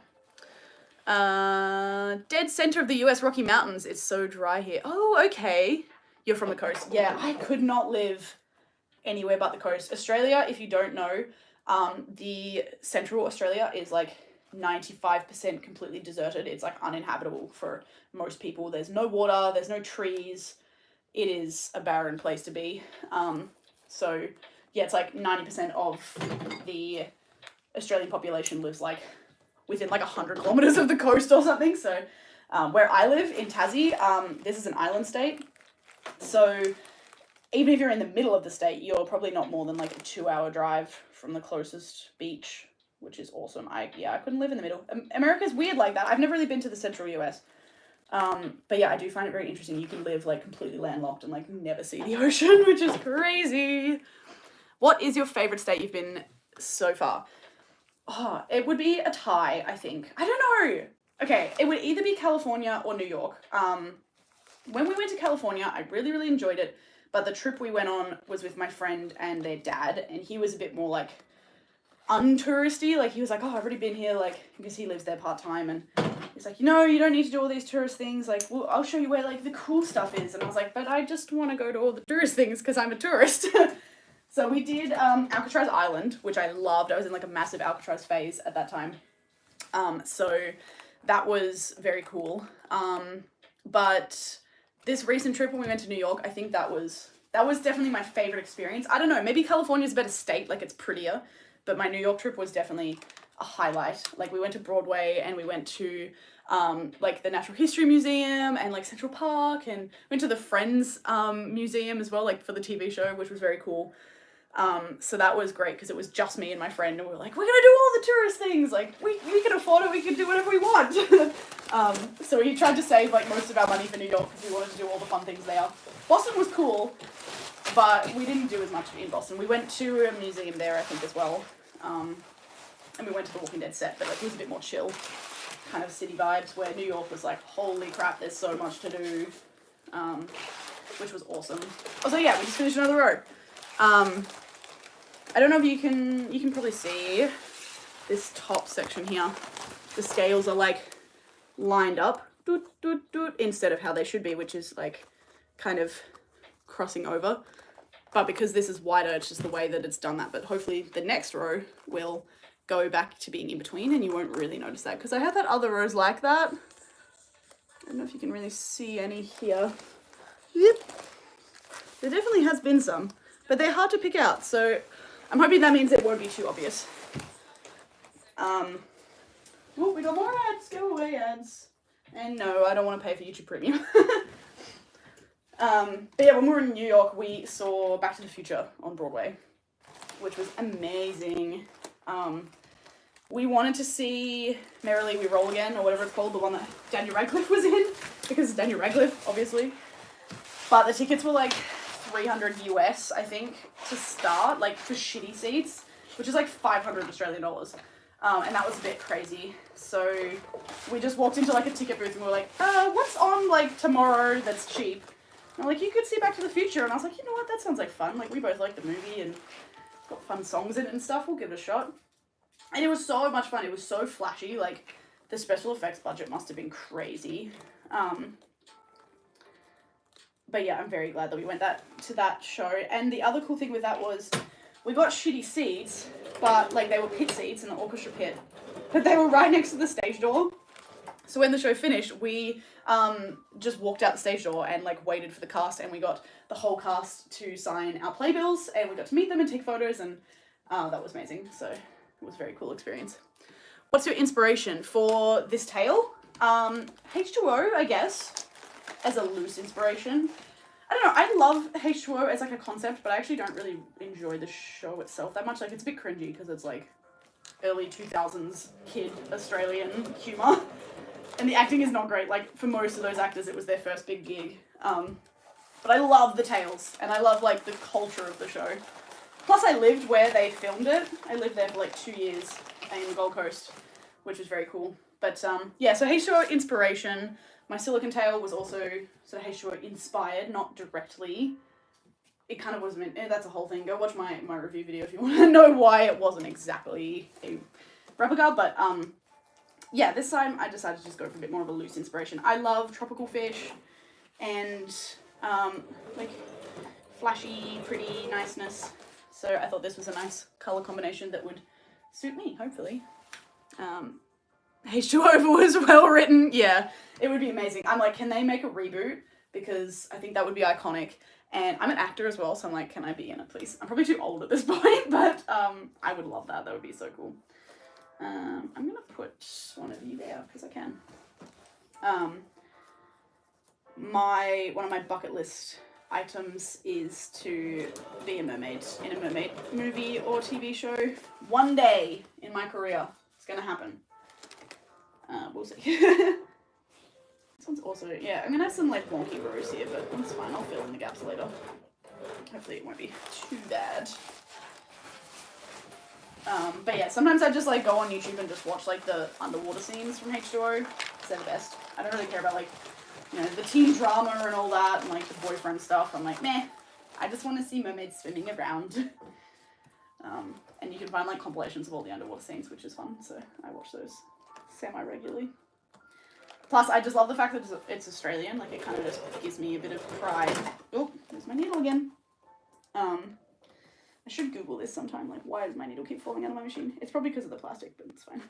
Dead center of the US Rocky Mountains. It's so dry here. Oh, okay. You're from the coast. Yeah, I could not live anywhere but the coast. Australia, if you don't know, the central Australia is like 95% completely deserted. It's like uninhabitable for most people. There's no water, there's no trees. It is a barren place to be. So yeah, it's like 90% of the Australian population lives like within like 100 kilometers of the coast or something. So where I live in Tassie, this is an island state. So even if you're in the middle of the state, you're probably not more than like a 2-hour drive from the closest beach, which is awesome. I couldn't live in the middle. America's weird like that. I've never really been to the central US. But yeah, I do find it very interesting. You can live like completely landlocked and like never see the ocean, which is crazy. What is your favorite state you've been so far? Oh, it would be a tie, I think. I don't know. Okay, it would either be California or New York. When we went to California, I really, really enjoyed it. But the trip we went on was with my friend and their dad, and he was a bit more like untouristy. Like, he was like, oh, I've already been here, like, because he lives there part-time, and he's like, you know, you don't need to do all these tourist things. Like, well, I'll show you where like the cool stuff is. And I was like, but I just want to go to all the tourist things because I'm a tourist. So we did Alcatraz Island, which I loved. I was in like a massive Alcatraz phase at that time. So that was very cool. But this recent trip when we went to New York, I think that was definitely my favorite experience. I don't know, maybe California's a better state, like it's prettier, but my New York trip was definitely a highlight. Like we went to Broadway and we went to like the Natural History Museum and like Central Park, and went to the Friends museum as well, like for the TV show, which was very cool. So that was great because it was just me and my friend, and we were like, we're gonna do all the tourist things, like we can afford it, we can do whatever we want. So we tried to save like most of our money for New York because we wanted to do all the fun things there. Boston was cool, but we didn't do as much in Boston. We went to a museum there, I think, as well. And we went to the Walking Dead set, but like it was a bit more chill, kind of city vibes, where New York was like, holy crap, there's so much to do, which was awesome. Also, yeah, we just finished another row. I don't know if you can probably see this top section here. The scales are like lined up, doot, doot, doot, instead of how they should be, which is like kind of crossing over. But because this is wider, it's just the way that it's done that. But hopefully the next row will go back to being in between and you won't really notice that. Because I had that other rows like that. I don't know if you can really see any here. Yep. There definitely has been some, but they're hard to pick out. So I'm hoping that means it won't be too obvious. Oh, we got more ads. Go away, ads. And no, I don't want to pay for YouTube Premium. But yeah, when we were in New York, we saw Back to the Future on Broadway, which was amazing. We wanted to see Merrily We Roll Again, or whatever it's called, the one that Daniel Radcliffe was in, because it's Daniel Radcliffe, obviously. But the tickets were like $300 US, I think, to start, like for shitty seats, which is like 500 Australian dollars. And that was a bit crazy. So we just walked into like a ticket booth and we were like, what's on like tomorrow that's cheap? And I'm like, you could see Back to the Future. And I was like, you know what, that sounds like fun. Like we both like the movie and it's got fun songs in it and stuff. We'll give it a shot. And it was so much fun. It was so flashy. Like the special effects budget must have been crazy. But yeah, I'm very glad that we went to that show. And the other cool thing with that was we got shitty seats, but like they were pit seats in the orchestra pit, but they were right next to the stage door. So when the show finished, we just walked out the stage door and like waited for the cast, and we got the whole cast to sign our playbills, and we got to meet them and take photos, and that was amazing. So it was a very cool experience. What's your inspiration for this tale? H2O, I guess, as a loose inspiration. I don't know, I love H2O as like a concept, but I actually don't really enjoy the show itself that much. Like it's a bit cringy because it's like early 2000s kid Australian humour. And the acting is not great. Like for most of those actors, it was their first big gig. But I love the tales and I love like the culture of the show. Plus I lived where they filmed it. I lived there for like 2 years in the Gold Coast, which was very cool. But yeah, so H2O inspiration. My Silicon Tale was also sort of H2O inspired, not directly. It kind of was meant, that's a whole thing. Go watch my review video if you want to know why it wasn't exactly a replica. But yeah, this time I decided to just go for a bit more of a loose inspiration. I love tropical fish and like flashy, pretty niceness. So I thought this was a nice colour combination that would suit me, hopefully. H2O was well written. Yeah, it would be amazing. I'm like, can they make a reboot? Because I think that would be iconic. And I'm an actor as well, so I'm like, can I be in it, please? I'm probably too old at this point, but I would love that. That would be so cool. I'm going to put one of you there, because I can. One of my bucket list items is to be a mermaid in a mermaid movie or TV show. One day in my career, it's going to happen. We'll see. This one's also, yeah, I'm gonna have some like wonky rows here, but that's fine, I'll fill in the gaps later. Hopefully it won't be too bad. But yeah, sometimes I just like go on YouTube and just watch like the underwater scenes from H2O, because they're the best. I don't really care about like, you know, the teen drama and all that, and like the boyfriend stuff. I'm like, meh, I just want to see mermaids swimming around. And you can find like compilations of all the underwater scenes, which is fun, so I watch those semi-regularly. Plus, I just love the fact that it's Australian. Like, it kind of just gives me a bit of pride. Oh, there's my needle again. I should Google this sometime. Like, why does my needle keep falling out of my machine? It's probably because of the plastic, but it's fine.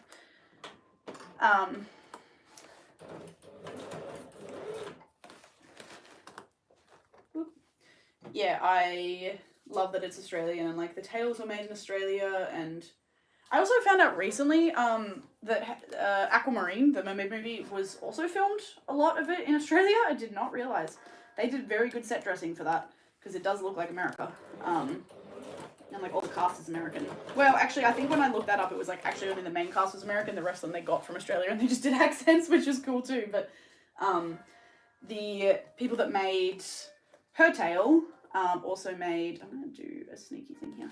yeah, I love that it's Australian, and like the tails were made in Australia. And I also found out recently that Aquamarine, the Mermaid movie, was also filmed a lot of it in Australia. I did not realize. They did very good set dressing for that, because it does look like America. And like all the cast is American. Well, actually, I think when I looked that up, it was like actually only the main cast was American. The rest of them they got from Australia, and they just did accents, which is cool too. But the people that made her tail also made. I'm gonna do a sneaky thing here.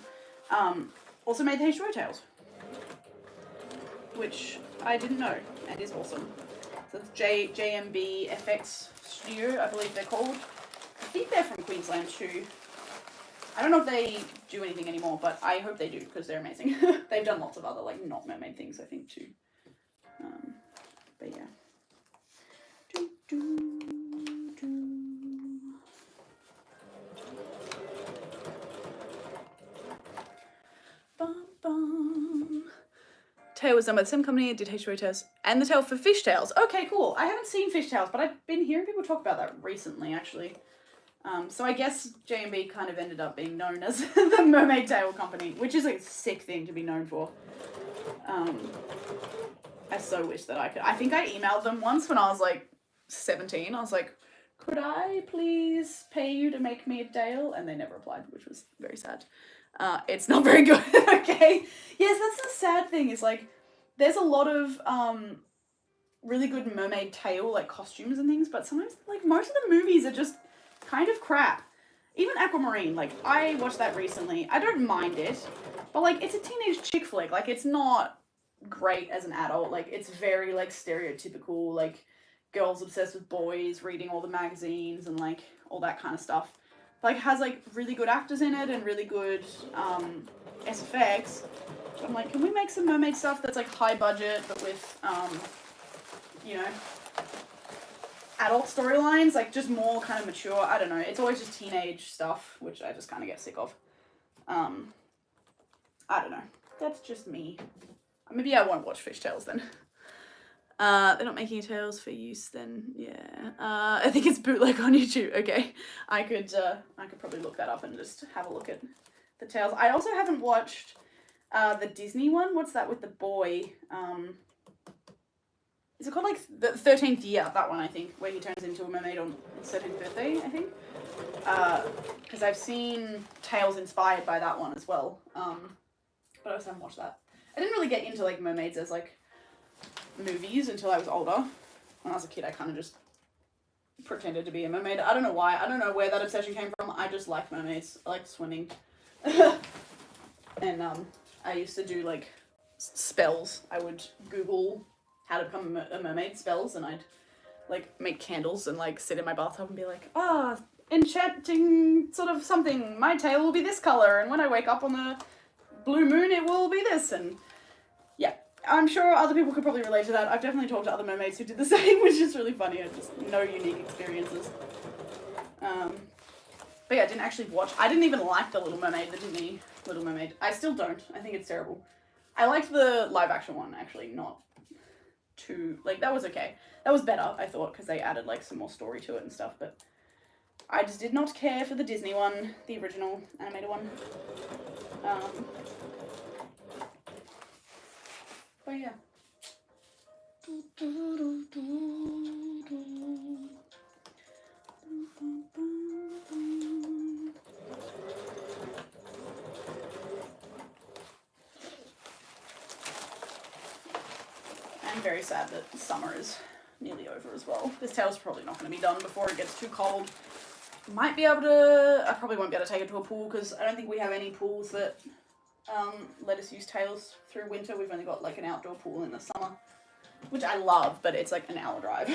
Also made the H2O tails, which I didn't know, and is awesome. So it's JMB FX Studio, I believe they're called. I think they're from Queensland too. I don't know if they do anything anymore, but I hope they do, because they're amazing. They've done lots of other, like, not mermaid things, I think, too. But yeah. Bum, bum. Tail was done by the same company, did H2O tails, and the tail for fish tails. Okay, cool. I haven't seen fish tails, but I've been hearing people talk about that recently, actually. So I guess J&B kind of ended up being known as the Mermaid Tail Company, which is a sick thing to be known for. I so wish that I could. I think I emailed them once when I was like 17. I was like, could I please pay you to make me a tail? And they never replied, which was very sad. It's not very good, okay? Yes, that's the sad thing, is like, there's a lot of really good mermaid tail, like, costumes and things, but sometimes, like, most of the movies are just kind of crap. Even Aquamarine, like, I watched that recently. I don't mind it, but, like, it's a teenage chick flick. Like, it's not great as an adult. Like, it's very, like, stereotypical, like, girls obsessed with boys, reading all the magazines and, like, all that kind of stuff. Like, has, like, really good actors in it and really good SFX. So I'm like, can we make some mermaid stuff that's, like, high budget, but with, you know, adult storylines, like just more kind of mature. I don't know. It's always just teenage stuff, which I just kind of get sick of. I don't know. That's just me. Maybe I won't watch Fish Tales then. They're not making tails for use then. Yeah. I think it's bootleg on YouTube. Okay. I could probably look that up and just have a look at the tails. I also haven't watched the Disney one. What's that with the boy? Is it called, like, the 13th Year? That one, I think, where he turns into a mermaid on his 13th birthday, I think. Because I've seen tales inspired by that one as well. But I also haven't watched that. I didn't really get into, like, mermaids as, like, movies until I was older. When I was a kid, I kind of just pretended to be a mermaid. I don't know why. I don't know where that obsession came from. I just like mermaids. I like swimming. And I used to do, like, spells. I would Google how to become a mermaid spells, and I'd, like, make candles and, like, sit in my bathtub and be like, enchanting sort of something. My tail will be this color, and when I wake up on the blue moon, it will be this. And yeah, I'm sure other people could probably relate to that. I've definitely talked to other mermaids who did the same, which is really funny. Just no unique experiences. But yeah, I didn't actually watch. I didn't even like the Little Mermaid, the Disney Little Mermaid. I still don't. I think it's terrible. I liked the live action one, actually, not too, like, that was okay. That was better, I thought, because they added, like, some more story to it and stuff, but I just did not care for the Disney one, the original animated one. But yeah. I'm very sad that summer is nearly over as well. This tail's probably not going to be done before it gets too cold. Might be able to, I probably won't be able to take it to a pool, because I don't think we have any pools that let us use tails through winter. We've only got, like, an outdoor pool in the summer, which I love, but it's like an hour drive,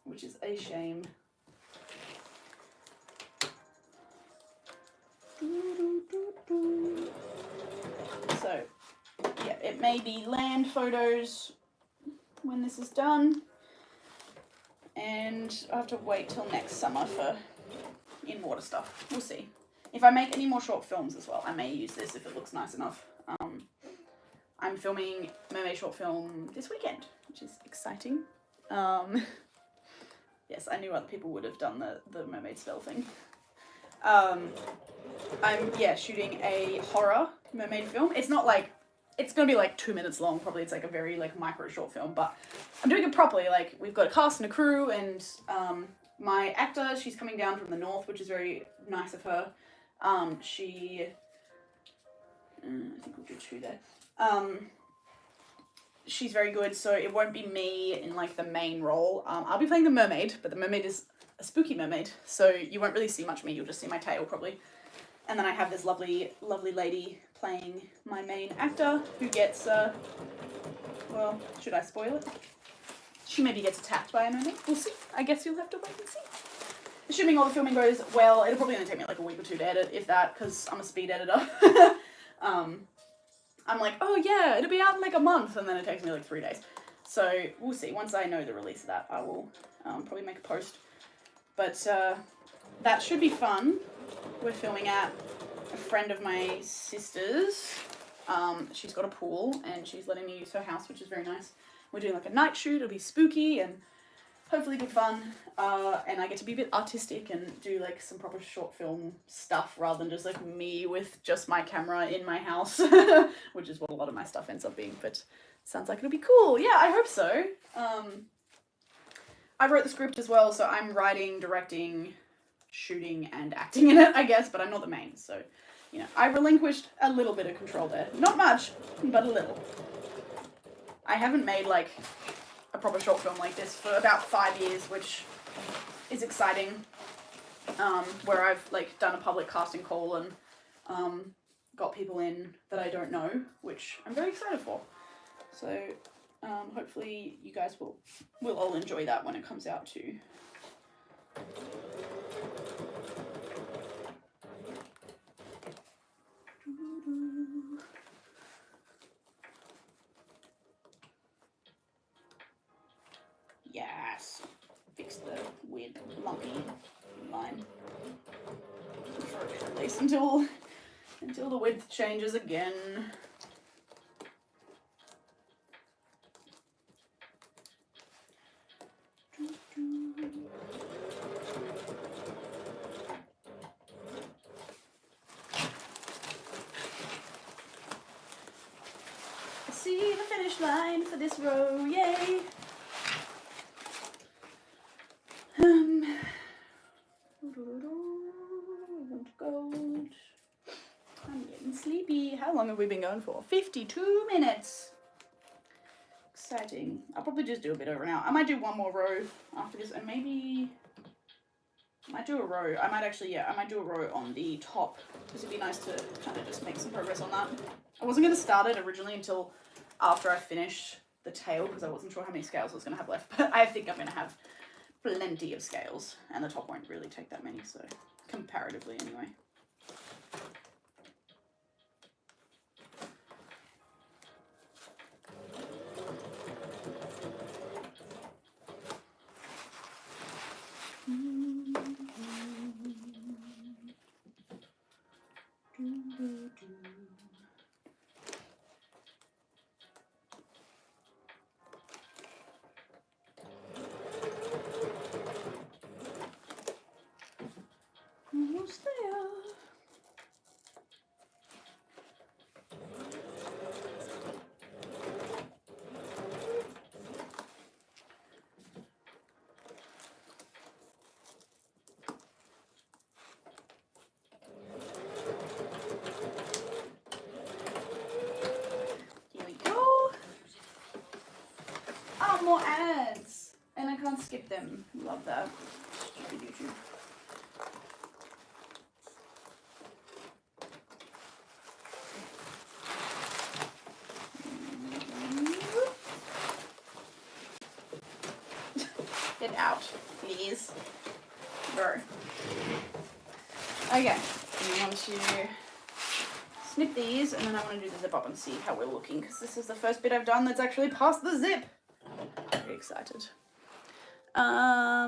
which is a shame. So yeah, it may be land photos when this is done, and I'll have to wait till next summer for in-water stuff. We'll see. If I make any more short films as well, I may use this if it looks nice enough. I'm filming Mermaid short film this weekend, which is exciting. Yes, I knew other people would have done the mermaid spell thing. I'm shooting a horror mermaid film. It's not like, it's gonna be like 2 minutes long probably. It's like a very like micro short film, but I'm doing it properly. Like we've got a cast and a crew, and my actor, she's coming down from the north, which is very nice of her. She I think we'll do 2 there. She's very good, so it won't be me in like the main role. I'll be playing the mermaid, but the mermaid is a spooky mermaid, so you won't really see much of me. You'll just see my tail probably. And then I have this lovely, lovely lady playing my main actor who gets, well, should I spoil it? She maybe gets attacked by a mermaid. We'll see. I guess you'll have to wait and see. Assuming all the filming goes well, it'll probably only take me like a week or 2 to edit, if that, because I'm a speed editor. I'm like, oh yeah, it'll be out in like a month, and then it takes me like 3 days. So we'll see. Once I know the release of that, I will probably make a post. But that should be fun. We're filming at a friend of my sister's. She's got a pool, and she's letting me use her house, which is very nice. We're doing like a night shoot. It'll be spooky and hopefully good fun. And I get to be a bit artistic and do like some proper short film stuff rather than just like me with just my camera in my house, which is what a lot of my stuff ends up being. But sounds like it'll be cool. Yeah, I hope so. I wrote the script as well, so I'm writing, directing, shooting, and acting in it, I guess, but I'm not the main, so, you know, I relinquished a little bit of control there. Not much, but a little. I haven't made, like, a proper short film like this for about 5 years, which is exciting, where I've, like, done a public casting call and got people in that I don't know, which I'm very excited for. So, hopefully you guys will all enjoy that when it comes out too. Yes. Fix the weird lumpy line. For at least until the width changes again. See the finish line for this row, yay! Gold. I'm getting sleepy. How long have we been going for? 52 minutes. Exciting. I'll probably just do a bit over now. I might do one more row after this, and maybe I might do a row. I might do a row on the top, because it'd be nice to kind of just make some progress on that. I wasn't going to start it originally until after I finished the tail, because I wasn't sure how many scales I was going to have left, but I think I'm going to have plenty of scales, and the top won't really take that many, so comparatively anyway. Almost there. Here we go. Oh, more ads. And I can't skip them. Love that. Stupid YouTube. Get out, please. Bro. Okay, I want to snip these, and then I want to do the zip up and see how we're looking, because this is the first bit I've done that's actually past the zip. Very excited. Hi,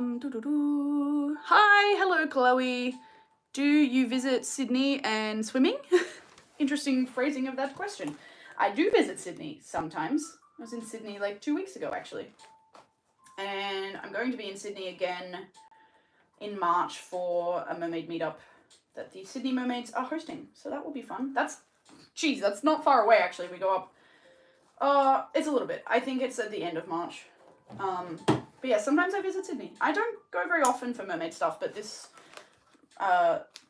hello Chloe. Do you visit Sydney and swimming? Interesting phrasing of that question. I do visit Sydney sometimes. I was in Sydney like 2 weeks ago, actually. And I'm going to be in Sydney again in March for a mermaid meetup that the Sydney Mermaids are hosting. So that will be fun. That's not far away actually. We go up, it's a little bit. I think it's at the end of March. But yeah, sometimes I visit Sydney. I don't go very often for mermaid stuff, but this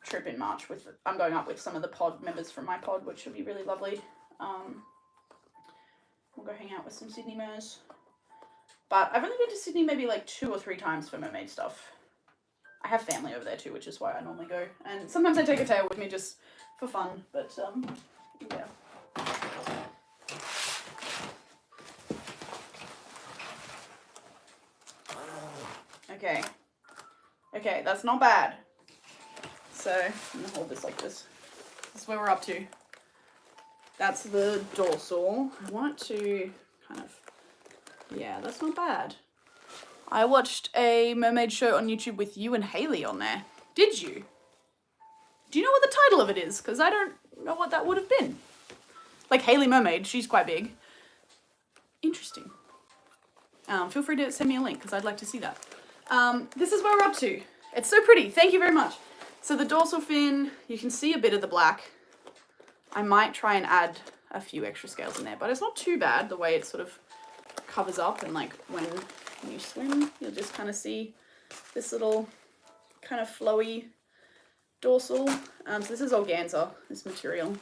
trip in March I'm going up with some of the pod members from my pod, which will be really lovely. We'll go hang out with some Sydney Mers. But I've only been to Sydney maybe like 2 or 3 times for mermaid stuff. I have family over there too, which is why I normally go. And sometimes I take a tail with me just for fun, but yeah. Okay, that's not bad. So I'm gonna hold this like this. This is where we're up to. That's the dorsal. I want to kind of, yeah, that's not bad. I watched a mermaid show on YouTube with you and Haley on there. Did you? Do you know what the title of it is? Because I don't know what that would have been. Like Haley Mermaid, she's quite big. Interesting. Feel free to send me a link because I'd like to see that. This is where we're up to. It's so pretty. Thank you very much. So the dorsal fin, you can see a bit of the black. I might try and add a few extra scales in there, but it's not too bad the way it sort of covers up, and like when you swim, you'll just kind of see this little kind of flowy dorsal. So this is organza, this material,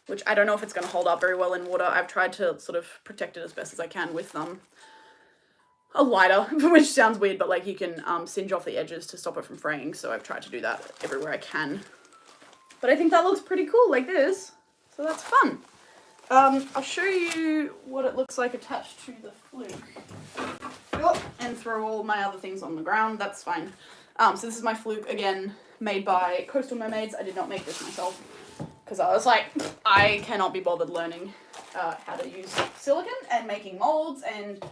which I don't know if it's going to hold up very well in water. I've tried to sort of protect it as best as I can with a lighter, which sounds weird, but like you can singe off the edges to stop it from fraying, so I've tried to do that everywhere I can. But I think that looks pretty cool like this, so that's fun. I'll show you what it looks like attached to the fluke. Oh, and throw all my other things on the ground, that's fine. So this is my fluke, again, made by Coastal Mermaids. I did not make this myself, because I was like, I cannot be bothered learning how to use silicone and making molds, and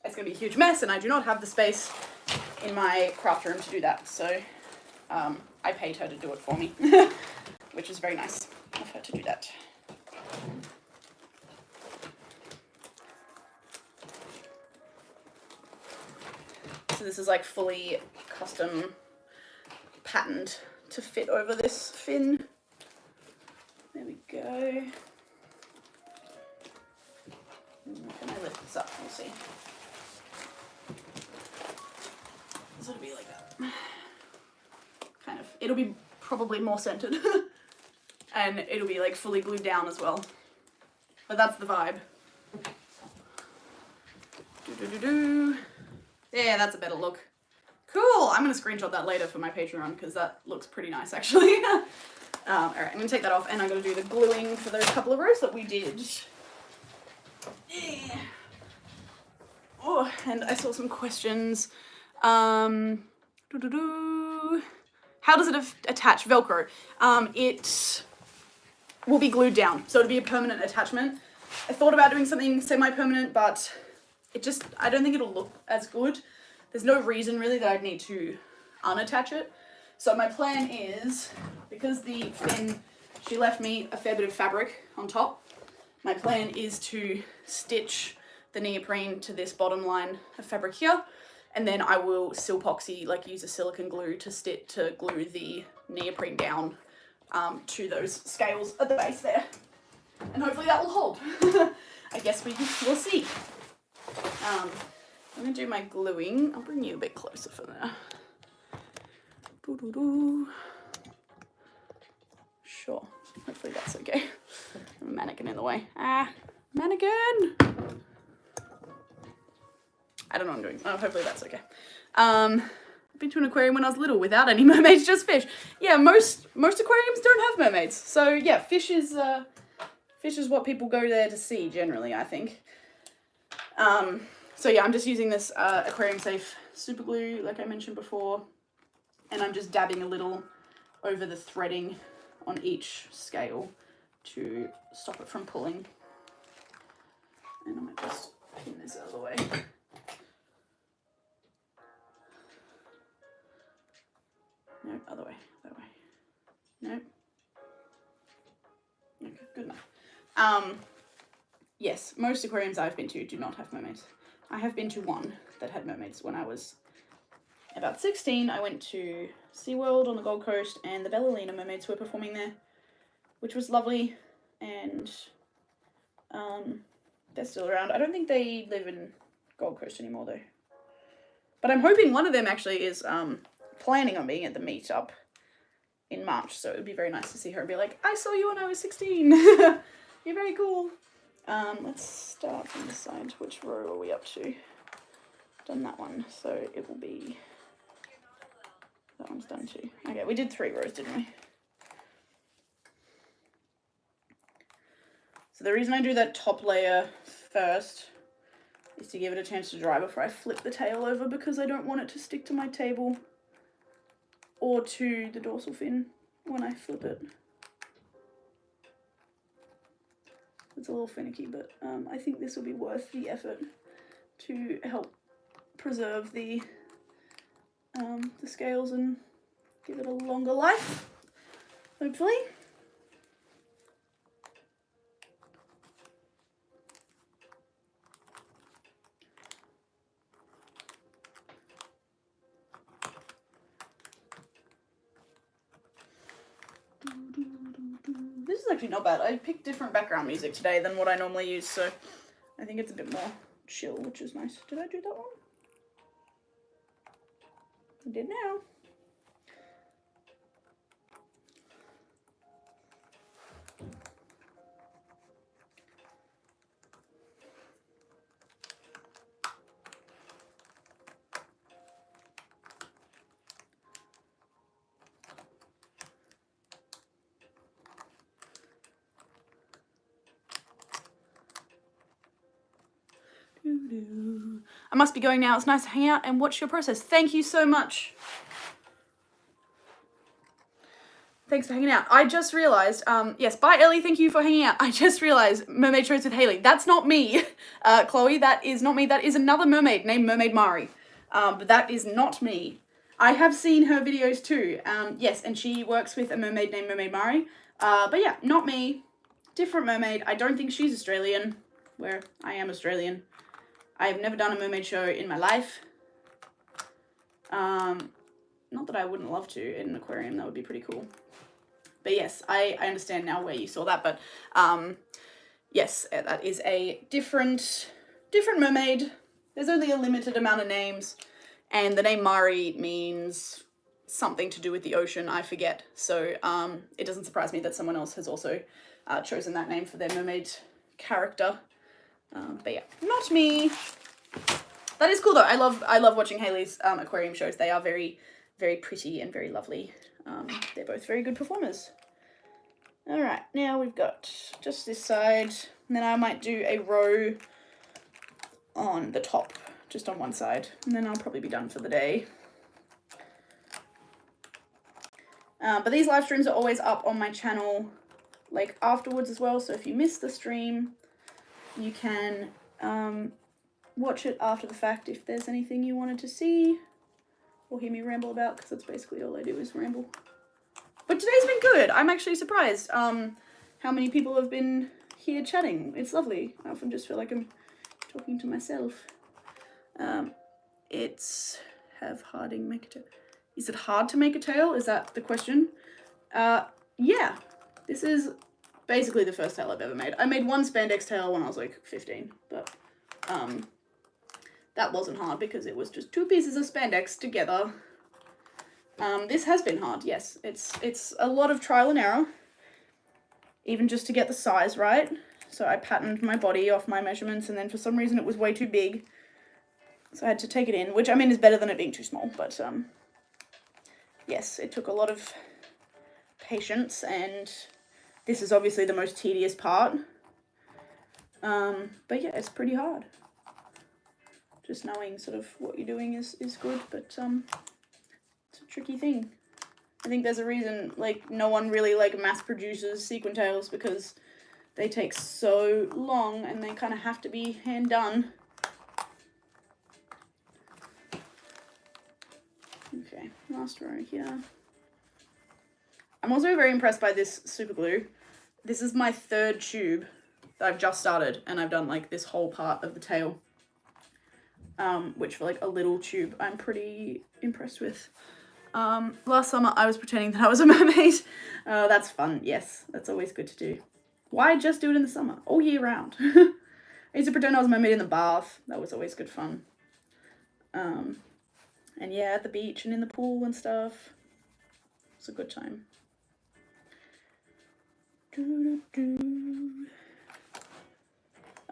it's going to be a huge mess, and I do not have the space in my craft room to do that, so I paid her to do it for me, which is very nice of her to do that. So this is like fully custom patterned to fit over this fin. There we go. Can I lift this up? We'll see. So it'll be like that. Kind of. It'll be probably more centered. And it'll be like fully glued down as well. But that's the vibe. Yeah, that's a better look. Cool! I'm going to screenshot that later for my Patreon because that looks pretty nice actually. Alright, I'm going to take that off and I'm going to do the gluing for those couple of rows that we did. Yeah. Oh, and I saw some questions. How does it attach? Velcro. It will be glued down, so it'll be a permanent attachment. I thought about doing something semi-permanent, but I don't think it'll look as good. There's no reason really that I'd need to unattach it. So my plan is, because the fin, she left me a fair bit of fabric on top, my plan is to stitch the neoprene to this bottom line of fabric here, and then I will silpoxy, like use a silicone glue to glue the neoprene down to those scales at the base there. And hopefully that will hold. I guess we'll see. I'm going to do my gluing. I'll bring you a bit closer for that. Sure. Hopefully that's okay. A mannequin in the way. Ah, mannequin! I don't know what I'm doing. Oh, hopefully that's okay. I've been to an aquarium when I was little without any mermaids, just fish. Yeah, most aquariums don't have mermaids. So yeah, fish is what people go there to see generally, I think. So yeah, I'm just using this aquarium safe super glue like I mentioned before, and I'm just dabbing a little over the threading on each scale to stop it from pulling. And I might just pin this out of the way. No, other way, that way. No. Okay, good enough. Yes, most aquariums I've been to do not have mermaids. I have been to one that had mermaids when I was about 16. I went to SeaWorld on the Gold Coast, and the Ballerina mermaids were performing there, which was lovely, and they're still around. I don't think they live in Gold Coast anymore though. But I'm hoping one of them actually is planning on being at the meetup in March, so it would be very nice to see her and be like, I saw you when I was 16. You're very cool. Let's start from this side. Which row are we up to? Done that one, so it will be... That one's done too. Okay, we did 3 rows, didn't we? So the reason I do that top layer first is to give it a chance to dry before I flip the tail over, because I don't want it to stick to my table or to the dorsal fin when I flip it. It's a little finicky, but I think this will be worth the effort to help preserve the scales and give it a longer life, hopefully. This is actually not bad. I picked different background music today than what I normally use, so I think it's a bit more chill, which is nice. Did I do that one? I did now. I must be going now. It's nice to hang out and watch your process. Thank you so much. Thanks for hanging out. I just realized, yes, bye Ellie, thank you for hanging out. I just realized Mermaid Shows with Hayley. That's not me, Chloe, that is not me. That is another mermaid named Mermaid Mari. But that is not me. I have seen her videos too. Yes, and she works with a mermaid named Mermaid Mari. But yeah, not me. Different mermaid. I don't think she's Australian, where I am Australian. I have never done a mermaid show in my life. Not that I wouldn't love to in an aquarium, that would be pretty cool. But yes, I understand now where you saw that, but yes, that is a different mermaid. There's only a limited amount of names, and the name Mari means something to do with the ocean, I forget. So it doesn't surprise me that someone else has also chosen that name for their mermaid character. But yeah, not me. That is cool though. I love watching Hayley's aquarium shows. They are very, very pretty and very lovely. They're both very good performers. All right, now we've got just this side, and then I might do a row on the top, just on one side, and then I'll probably be done for the day. But these live streams are always up on my channel, like afterwards as well. So if you missed the stream, you can watch it after the fact if there's anything you wanted to see or hear me ramble about, because that's basically all I do is ramble. But today's been good. I'm actually surprised how many people have been here chatting. It's lovely. I often just feel like I'm talking to myself. It's have harding make a tail. Is it hard to make a tail? Is that the question? Yeah. This is basically the first tail I've ever made. I made one spandex tail when I was like 15, but that wasn't hard because it was just 2 pieces of spandex together. This has been hard, yes. It's a lot of trial and error, even just to get the size right. So I patterned my body off my measurements, and then for some reason it was way too big, so I had to take it in, which I mean is better than it being too small, but yes, it took a lot of patience, and this is obviously the most tedious part. But yeah, it's pretty hard. Just knowing sort of what you're doing is good, but it's a tricky thing. I think there's a reason, like, no one really, like, mass produces sequin tails, because they take so long and they kind of have to be hand done. Okay, last row here. I'm also very impressed by this super glue. This is my 3rd tube that I've just started, and I've done like this whole part of the tail. which for like a little tube I'm pretty impressed with. Last summer I was pretending that I was a mermaid. That's fun. Yes, that's always good to do. Why just do it in the summer? All year round. I used to pretend I was a mermaid in the bath. That was always good fun. And yeah, at the beach and in the pool and stuff. It's a good time.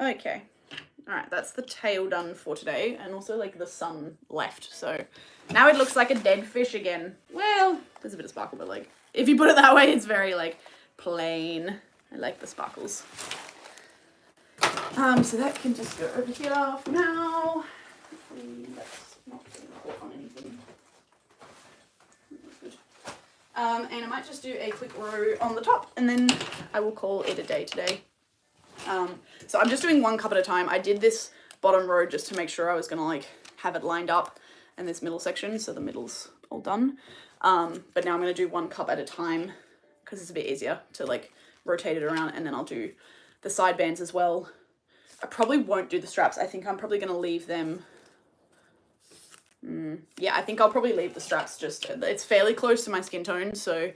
Okay. Alright, that's the tail done for today. And also, like, the sun left. So now it looks like a dead fish again. Well, there's a bit of sparkle, but, like, if you put it that way, it's very, like, plain. I like the sparkles. So that can just go over here for now. Hopefully that's not getting caught on anything. That's good. And I might just do a quick row on the top, and then I will call it a day today. So I'm just doing one cup at a time. I did this bottom row just to make sure I was gonna like have it lined up, and this middle section, so the middle's all done. But now I'm gonna do one cup at a time because it's a bit easier to like rotate it around, and then I'll do the side bands as well. I probably won't do the straps. I think I'm probably gonna leave them. Yeah, I think I'll probably leave the straps just, it's fairly close to my skin tone, so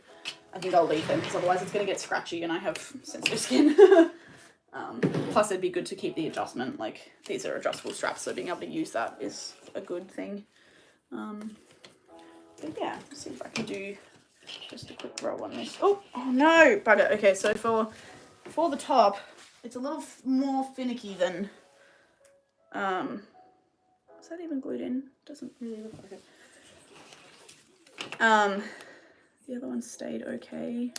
I think I'll leave them because otherwise it's gonna get scratchy and I have sensitive skin. Plus it'd be good to keep the adjustment, like these are adjustable straps, so being able to use that is a good thing. But yeah, let's see if I can do just a quick row on this. Oh no, bugger. Okay, so for the top, it's a little more finicky than, is that even glued in? Doesn't really look like it. The other one stayed okay.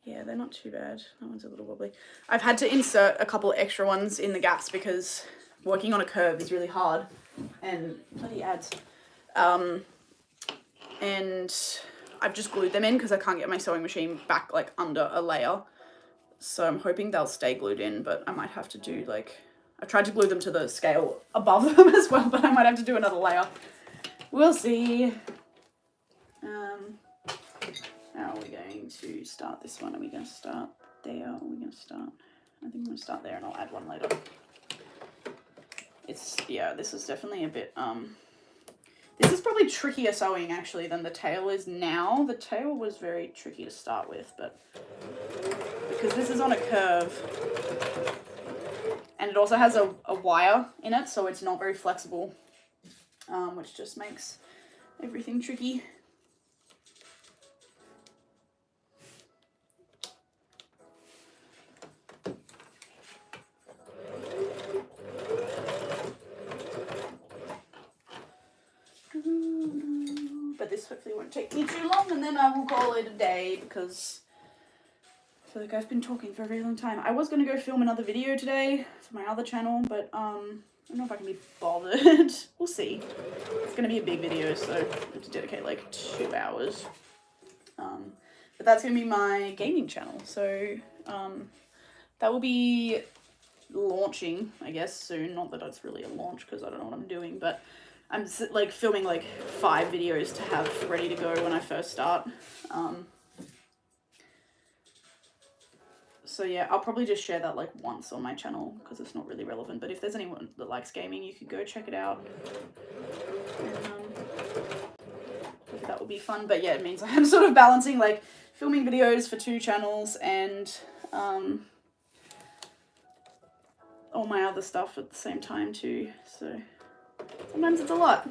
Yeah, they're not too bad. That one's a little wobbly. I've had to insert a couple extra ones in the gaps because working on a curve is really hard and bloody adds. And I've just glued them in because I can't get my sewing machine back like under a layer. So I'm hoping they'll stay glued in, but I might have to do like, I tried to glue them to the scale above them as well, but I might have to do another layer. We'll see. How are we going to start this one? Are we going to start there? Or are we going to start? I think I'm going to start there and I'll add one later. It's, yeah, this is definitely a bit, this is probably trickier sewing actually than the tail is now. The tail was very tricky to start with, but because this is on a curve and it also has a wire in it, so it's not very flexible, which just makes everything tricky. But this hopefully won't take me too long, and then I will call it a day because I feel like I've been talking for a very long time. I was going to go film another video today for my other channel, but I don't know if I can be bothered. We'll see. It's going to be a big video, so I have to dedicate like 2 hours. But that's going to be my gaming channel, so that will be launching, I guess, soon. Not that it's really a launch because I don't know what I'm doing, but I'm like filming like 5 videos to have ready to go when I first start. So yeah, I'll probably just share that like once on my channel because it's not really relevant. But if there's anyone that likes gaming, you could go check it out. And, that will be fun. But yeah, it means I'm sort of balancing like filming videos for 2 channels and all my other stuff at the same time too. So sometimes it's a lot.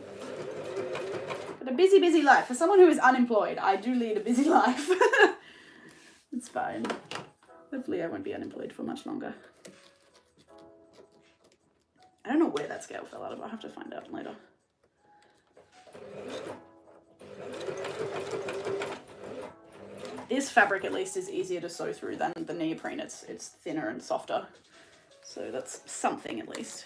But a busy, busy life. For someone who is unemployed, I do lead a busy life. It's fine. Hopefully I won't be unemployed for much longer. I don't know where that scale fell out of. I'll have to find out later. This fabric at least is easier to sew through than the neoprene. It's thinner and softer. So that's something at least.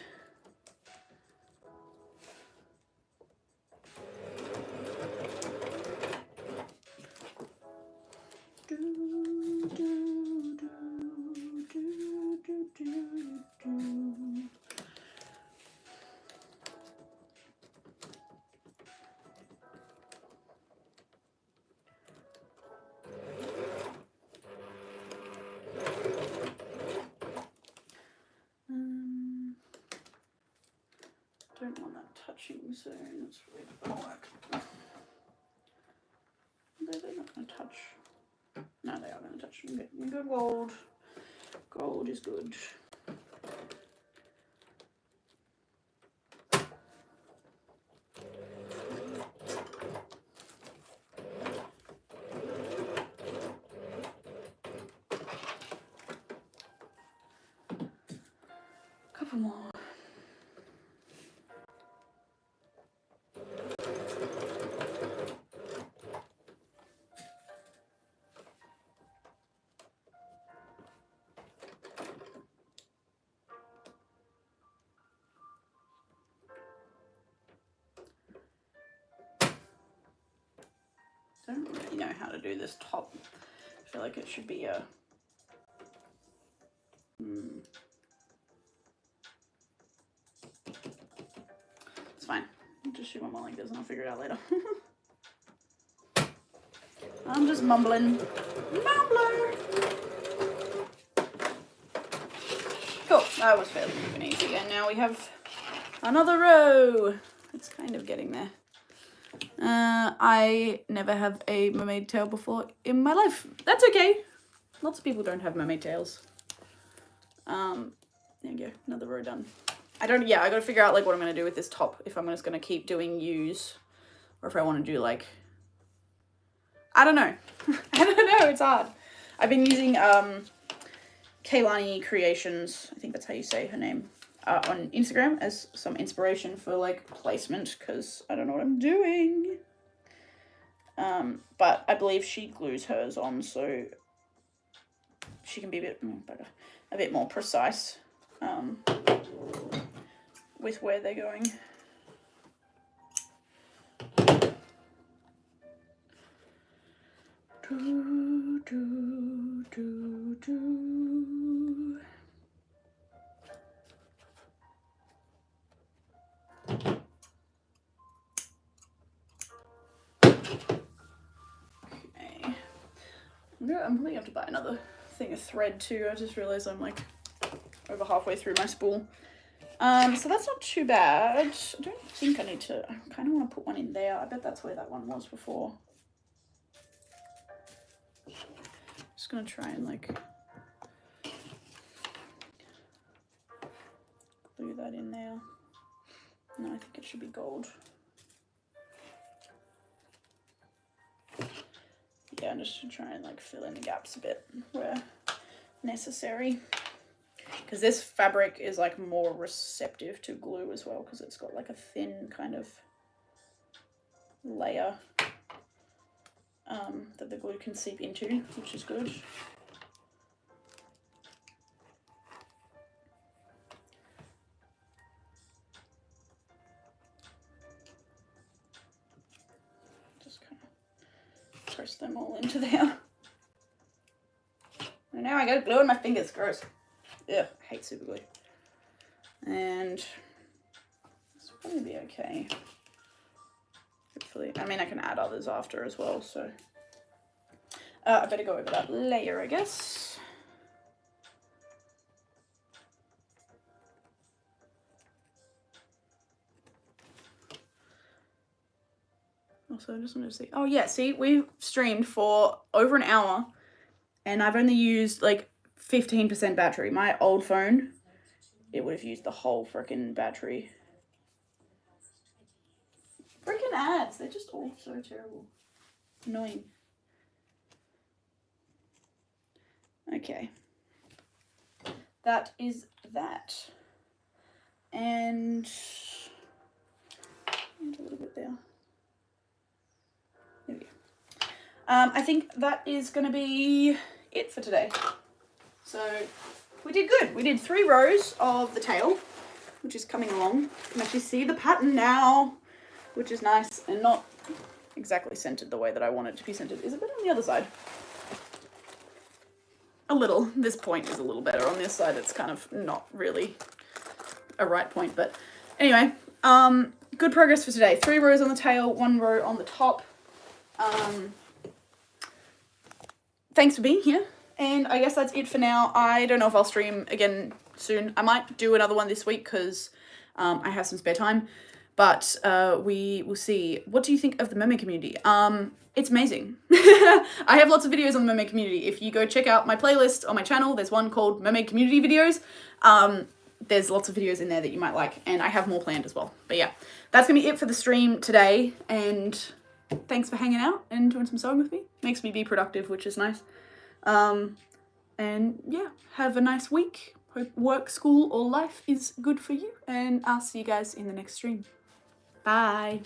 touching, so that's really gonna work. They're not going to touch. No, they are going to touch. Good gold. Gold is good. Couple more. I don't really know how to do this top. I feel like it should be a It's fine. I'll just shoot one more like this and I'll figure it out later. I'm just mumbling. Cool, that was fairly quick and easy. And now we have another row. It's kind of getting there. I never have a mermaid tail before in my life. That's okay. Lots of people don't have mermaid tails. There you go, another row done. I gotta figure out like what I'm gonna do with this top, if I'm just gonna keep doing U's or if I want to do like, I don't know. I don't know, it's hard. I've been using Kaylani Creations, I think that's how you say her name, on Instagram as some inspiration for like placement because I don't know what I'm doing. But I believe she glues hers on so she can be a bit more precise with where they're going. Do, do, do, do. Okay. I'm probably have to buy another thing of thread too. I just realized I'm like over halfway through my spool. So that's not too bad. I don't think I need to, I kind of want to put one in there. I bet that's where that one was before. Just gonna try and like glue that in there. No, I think it should be gold. Yeah, I'm just to try and like fill in the gaps a bit where necessary. Because this fabric is like more receptive to glue as well because it's got like a thin kind of layer that the glue can seep into, which is good. Just kind of press them all into there. And now I got glue on my fingers, gross. Ugh, I hate super glue. And this will probably be okay. Hopefully, I mean I can add others after as well, so I better go over that layer, I guess. Also, I just wanted to see. Oh yeah, see, we've streamed for over an hour, and I've only used like 15% battery. My old phone, it would have used the whole freaking battery. Freaking ads, they're just all so terrible. Annoying. Okay. That is that. And a little bit there. There we go. I think that is going to be it for today. So we did good. We did 3 rows of the tail, which is coming along. You can actually see the pattern now, which is nice and not exactly centered the way that I want it to be centered. Is it better on the other side? A little. This point is a little better. On this side, it's kind of not really a right point. But anyway, good progress for today. 3 rows on the tail, 1 row on the top. Thanks for being here. And I guess that's it for now. I don't know if I'll stream again soon. I might do another one this week because I have some spare time. But we will see. What do you think of the mermaid community? It's amazing. I have lots of videos on the mermaid community. If you go check out my playlist on my channel, there's one called Mermaid Community Videos. There's lots of videos in there that you might like, and I have more planned as well. But yeah, that's gonna be it for the stream today, and thanks for hanging out and doing some sewing with me. Makes me be productive, which is nice. And yeah, have a nice week. Hope work, school, or life is good for you, and I'll see you guys in the next stream. Bye.